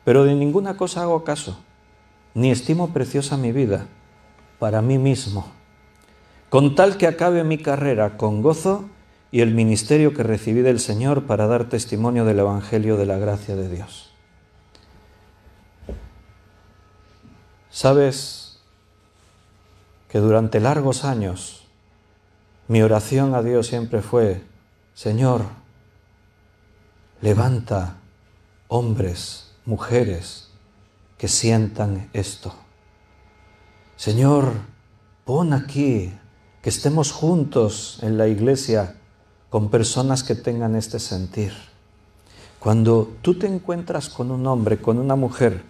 A: Pero de ninguna cosa hago caso, ni estimo preciosa mi vida para mí mismo, con tal que acabe mi carrera con gozo y el ministerio que recibí del Señor para dar testimonio del Evangelio de la gracia de Dios. ¿Sabes que durante largos años mi oración a Dios siempre fue: Señor, levanta hombres, mujeres que sientan esto. Señor, pon aquí que estemos juntos en la iglesia con personas que tengan este sentir. Cuando tú te encuentras con un hombre, con una mujer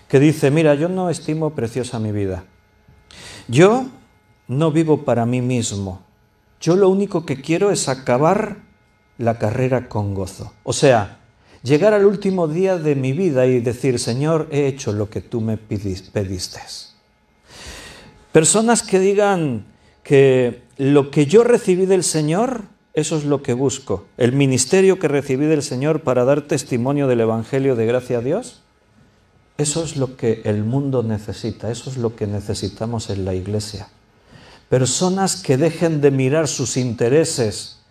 A: que dice: mira, yo no estimo preciosa mi vida, yo no vivo para mí mismo, yo lo único que quiero es acabar la carrera con gozo. O sea, llegar al último día de mi vida y decir: Señor, he hecho lo que tú me pediste. Personas que digan que lo que yo recibí del Señor, eso es lo que busco. El ministerio que recibí del Señor para dar testimonio del Evangelio de gracia a Dios, eso es lo que el mundo necesita, eso es lo que necesitamos en la iglesia. Personas que dejen de mirar sus intereses,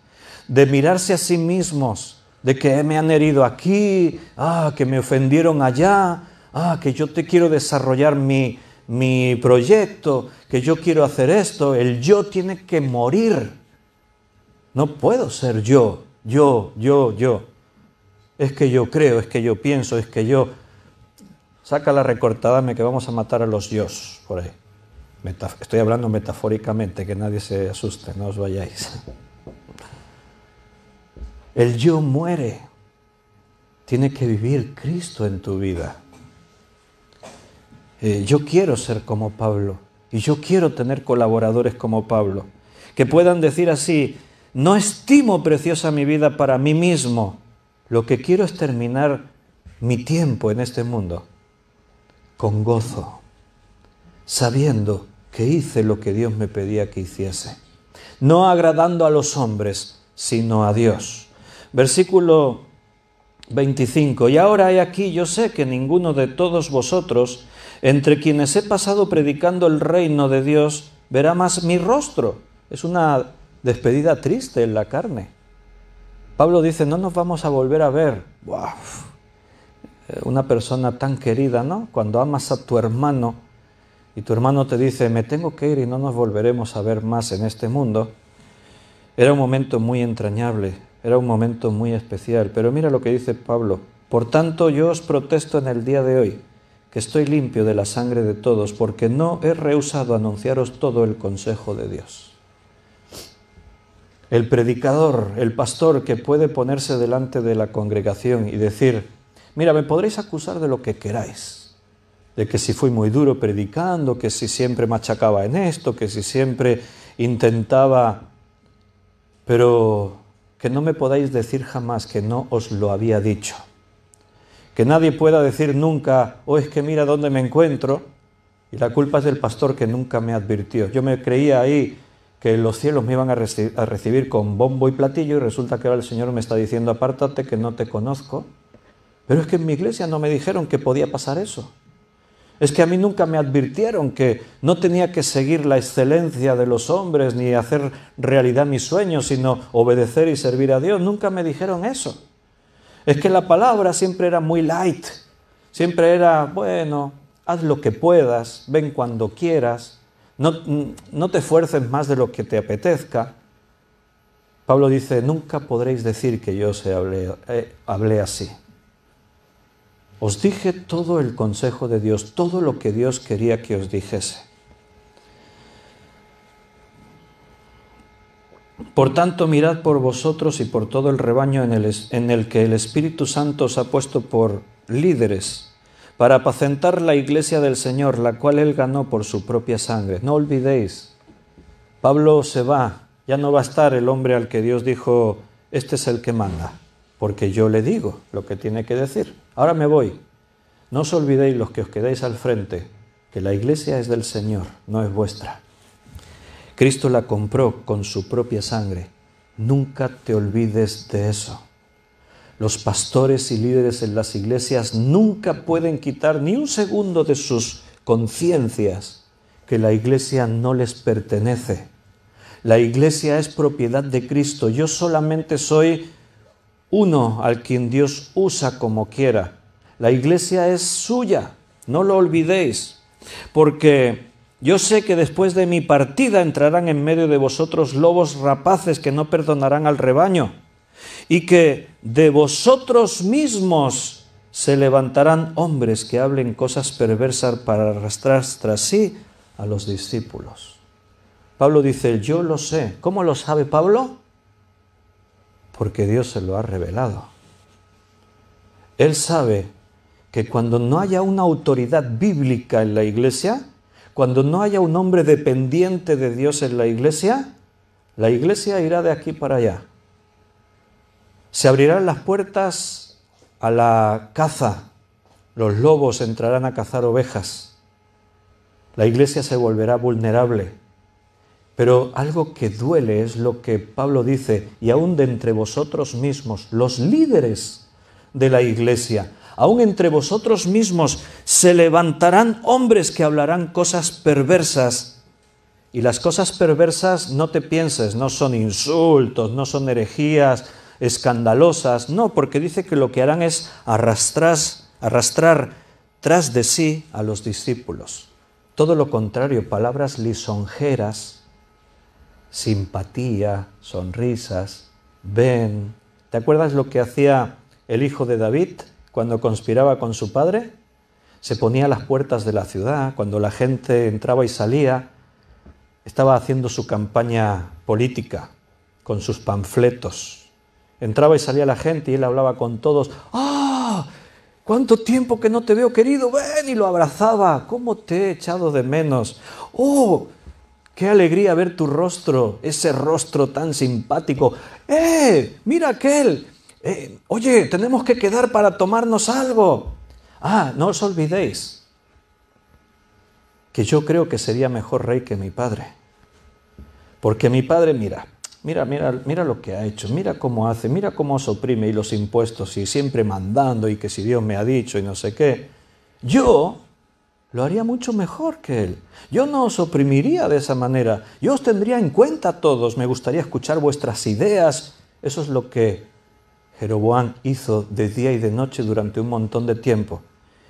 A: de mirarse a sí mismos, de que me han herido aquí, que me ofendieron allá, que yo te quiero desarrollar mi proyecto, que yo quiero hacer esto. El yo tiene que morir. No puedo ser yo. Es que yo creo, es que yo pienso, es que yo... Saca la recortadame que vamos a matar a los yos por ahí. Estoy hablando metafóricamente, que nadie se asuste, no os vayáis. El yo muere. Tiene que vivir Cristo en tu vida. Yo quiero ser como Pablo y yo quiero tener colaboradores como Pablo, que puedan decir así: no estimo preciosa mi vida para mí mismo, lo que quiero es terminar mi tiempo en este mundo con gozo, sabiendo que hice lo que Dios me pedía que hiciese, no agradando a los hombres, sino a Dios. Versículo 25. Y ahora he aquí, yo sé que ninguno de todos vosotros, entre quienes he pasado predicando el reino de Dios, verá más mi rostro. Es una despedida triste en la carne. Pablo dice: no nos vamos a volver a ver. ¡Wow! Una persona tan querida, ¿no? Cuando amas a tu hermano y tu hermano te dice: me tengo que ir y no nos volveremos a ver más en este mundo. Era un momento muy entrañable, era un momento muy especial. Pero mira lo que dice Pablo: por tanto yo os protesto en el día de hoy, que estoy limpio de la sangre de todos, porque no he rehusado anunciaros todo el consejo de Dios. El predicador, el pastor que puede ponerse delante de la congregación y decir: mira, me podréis acusar de lo que queráis, de que si fui muy duro predicando, que si siempre machacaba en esto, que si siempre intentaba, pero que no me podáis decir jamás que no os lo había dicho. Que nadie pueda decir nunca: oh, es que mira dónde me encuentro, y la culpa es del pastor que nunca me advirtió. Yo me creía ahí que los cielos me iban a recibir con bombo y platillo, y resulta que ahora el Señor me está diciendo: apártate que no te conozco. Pero es que en mi iglesia no me dijeron que podía pasar eso. Es que a mí nunca me advirtieron que no tenía que seguir la excelencia de los hombres ni hacer realidad mis sueños, sino obedecer y servir a Dios. Nunca me dijeron eso. Es que la palabra siempre era muy light. Siempre era: bueno, haz lo que puedas, ven cuando quieras, no te esfuerces más de lo que te apetezca. Pablo dice: nunca podréis decir que yo hablé así. Os dije todo el consejo de Dios, todo lo que Dios quería que os dijese. Por tanto, mirad por vosotros y por todo el rebaño en el que el Espíritu Santo os ha puesto por líderes, para apacentar la iglesia del Señor, la cual Él ganó por su propia sangre. No olvidéis, Pablo se va, ya no va a estar el hombre al que Dios dijo: este es el que manda, porque yo le digo lo que tiene que decir. Ahora me voy. No os olvidéis, los que os quedáis al frente, que la iglesia es del Señor, no es vuestra. Cristo la compró con su propia sangre. Nunca te olvides de eso. Los pastores y líderes en las iglesias nunca pueden quitar ni un segundo de sus conciencias que la iglesia no les pertenece. La iglesia es propiedad de Cristo. Yo solamente soy uno al quien Dios usa como quiera. La iglesia es suya, no lo olvidéis, porque yo sé que después de mi partida entrarán en medio de vosotros lobos rapaces que no perdonarán al rebaño, y que de vosotros mismos se levantarán hombres que hablen cosas perversas para arrastrar tras sí a los discípulos. Pablo dice: yo lo sé. ¿Cómo lo sabe Pablo? Porque Dios se lo ha revelado. Él sabe que cuando no haya una autoridad bíblica en la iglesia, cuando no haya un hombre dependiente de Dios en la iglesia irá de aquí para allá. Se abrirán las puertas a la caza, los lobos entrarán a cazar ovejas, la iglesia se volverá vulnerable. Pero algo que duele es lo que Pablo dice: y aún de entre vosotros mismos, los líderes de la iglesia, aún entre vosotros mismos se levantarán hombres que hablarán cosas perversas. Y las cosas perversas, no te pienses, no son insultos, no son herejías escandalosas, no, porque dice que lo que harán es arrastrar tras de sí a los discípulos. Todo lo contrario, palabras lisonjeras, simpatía, sonrisas, ven. ¿Te acuerdas lo que hacía el hijo de David cuando conspiraba con su padre? Se ponía a las puertas de la ciudad, cuando la gente entraba y salía, estaba haciendo su campaña política con sus panfletos. Entraba y salía la gente y él hablaba con todos. ¡Ah! ¿Cuánto tiempo que no te veo, querido? Ven, y lo abrazaba. ¿Cómo te he echado de menos? ¡Oh! ¡Qué alegría ver tu rostro! Ese rostro tan simpático. ¡Mira aquel! Oye, tenemos que quedar para tomarnos algo. Ah, no os olvidéis que yo creo que sería mejor rey que mi padre. Porque mi padre, mira lo que ha hecho, mira cómo hace, mira cómo os oprime y los impuestos y siempre mandando y que si Dios me ha dicho y no sé qué. Yo lo haría mucho mejor que él. Yo no os oprimiría de esa manera. Yo os tendría en cuenta a todos. Me gustaría escuchar vuestras ideas. Eso es lo que Jeroboam hizo de día y de noche durante un montón de tiempo.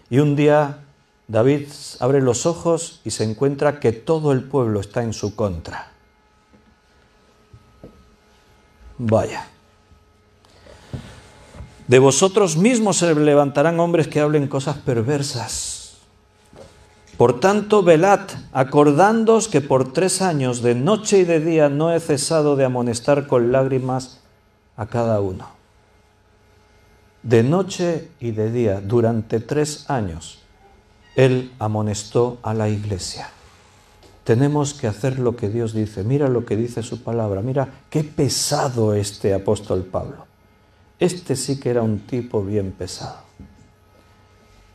A: Y un día David abre los ojos y se encuentra que todo el pueblo está en su contra. Vaya. De vosotros mismos se levantarán hombres que hablen cosas perversas. Por tanto, velad, acordándoos que por 3 años, de noche y de día, no he cesado de amonestar con lágrimas a cada uno. De noche y de día, durante 3 años, él amonestó a la iglesia. Tenemos que hacer lo que Dios dice. Mira lo que dice su palabra. Mira qué pesado este apóstol Pablo. Este sí que era un tipo bien pesado.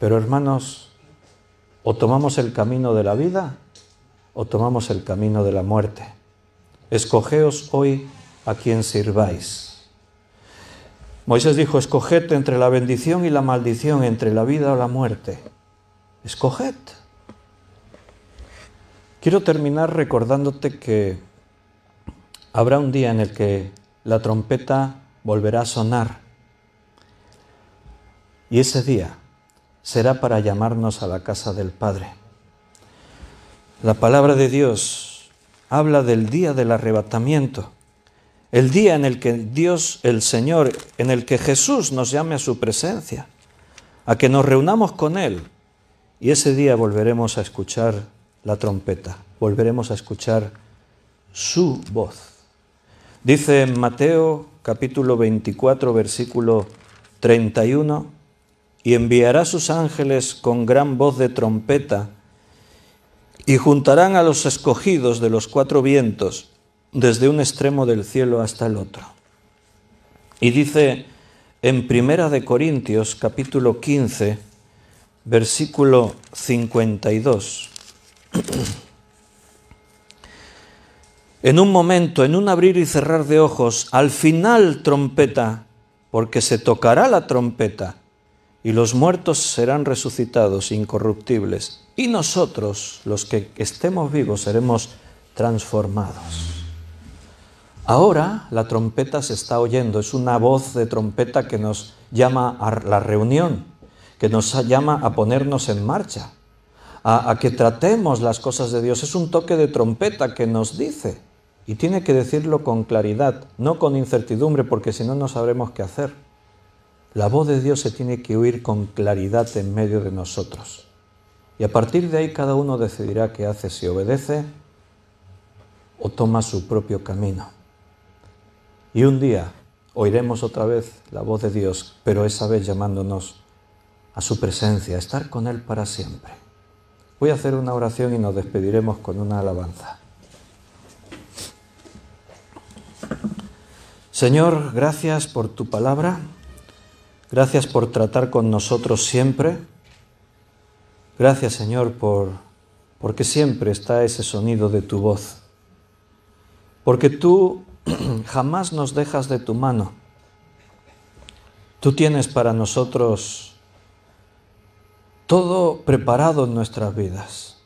A: Pero hermanos, o tomamos el camino de la vida o tomamos el camino de la muerte. Escogeos hoy a quien sirváis. Moisés dijo, escoged entre la bendición y la maldición, entre la vida o la muerte. Escoged. Quiero terminar recordándote que habrá un día en el que la trompeta volverá a sonar. Y ese día será para llamarnos a la casa del Padre. La palabra de Dios habla del día del arrebatamiento, el día en el que Dios, el Señor, en el que Jesús nos llame a su presencia, a que nos reunamos con Él, y ese día volveremos a escuchar la trompeta, volveremos a escuchar su voz. Dice en Mateo capítulo 24, versículo 31, y enviará sus ángeles con gran voz de trompeta, y juntarán a los escogidos de los 4 vientos, desde un extremo del cielo hasta el otro. Y dice en Primera de Corintios, capítulo 15, versículo 52. En un momento, en un abrir y cerrar de ojos, al final trompeta, porque se tocará la trompeta, y los muertos serán resucitados incorruptibles, y nosotros, los que estemos vivos, seremos transformados. Ahora la trompeta se está oyendo, es una voz de trompeta que nos llama a la reunión, que nos llama a ponernos en marcha, a que tratemos las cosas de Dios. Es un toque de trompeta que nos dice, y tiene que decirlo con claridad, no con incertidumbre, porque si no, no sabremos qué hacer. La voz de Dios se tiene que oír con claridad en medio de nosotros. Y a partir de ahí cada uno decidirá qué hace, si obedece o toma su propio camino. Y un día oiremos otra vez la voz de Dios, pero esa vez llamándonos a su presencia, a estar con Él para siempre. Voy a hacer una oración y nos despediremos con una alabanza. Señor, gracias por tu palabra. Gracias por tratar con nosotros siempre. Gracias, Señor, porque siempre está ese sonido de tu voz. Porque tú jamás nos dejas de tu mano. Tú tienes para nosotros todo preparado en nuestras vidas.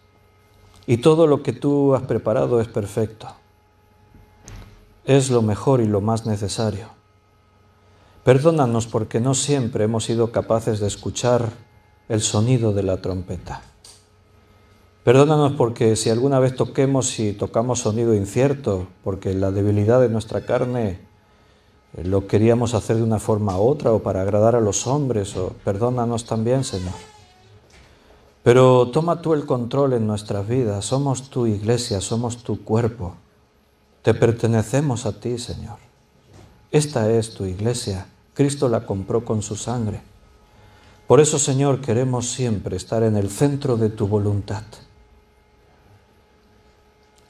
A: Y todo lo que tú has preparado es perfecto. Es lo mejor y lo más necesario. Perdónanos porque no siempre hemos sido capaces de escuchar el sonido de la trompeta. Perdónanos porque si alguna vez tocamos sonido incierto, porque la debilidad de nuestra carne lo queríamos hacer de una forma u otra o para agradar a los hombres, perdónanos también, Señor. Pero toma tú el control en nuestras vidas, somos tu iglesia, somos tu cuerpo, te pertenecemos a ti, Señor. Esta es tu iglesia, Cristo la compró con su sangre. Por eso, Señor, queremos siempre estar en el centro de tu voluntad.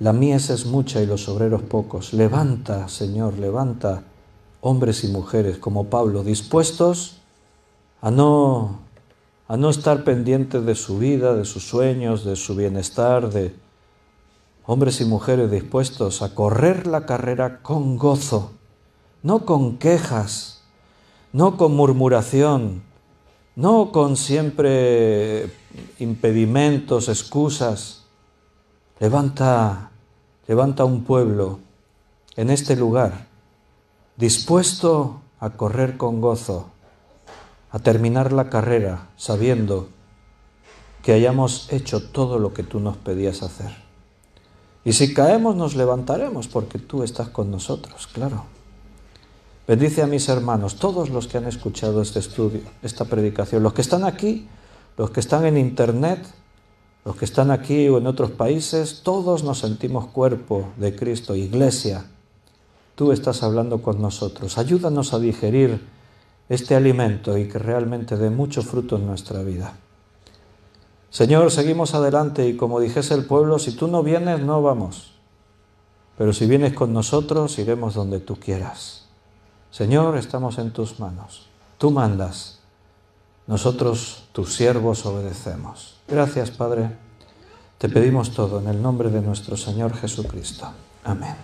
A: La mies es mucha y los obreros pocos. Levanta, Señor, levanta hombres y mujeres como Pablo, dispuestos a no estar pendientes de su vida, de sus sueños, de su bienestar, de hombres y mujeres dispuestos a correr la carrera con gozo, no con quejas, no con murmuración, no con siempre impedimentos, excusas. Levanta un pueblo en este lugar, dispuesto a correr con gozo, a terminar la carrera, sabiendo que hayamos hecho todo lo que tú nos pedías hacer. Y si caemos, nos levantaremos, porque tú estás con nosotros, claro. Bendice a mis hermanos, todos los que han escuchado este estudio, esta predicación, los que están aquí, los que están en internet, los que están aquí o en otros países, todos nos sentimos cuerpo de Cristo, iglesia. Tú estás hablando con nosotros. Ayúdanos a digerir este alimento y que realmente dé mucho fruto en nuestra vida. Señor, seguimos adelante y como dijese el pueblo, si tú no vienes, no vamos. Pero si vienes con nosotros, iremos donde tú quieras. Señor, estamos en tus manos. Tú mandas. Nosotros, tus siervos, obedecemos. Gracias, Padre. Te pedimos todo en el nombre de nuestro Señor Jesucristo. Amén.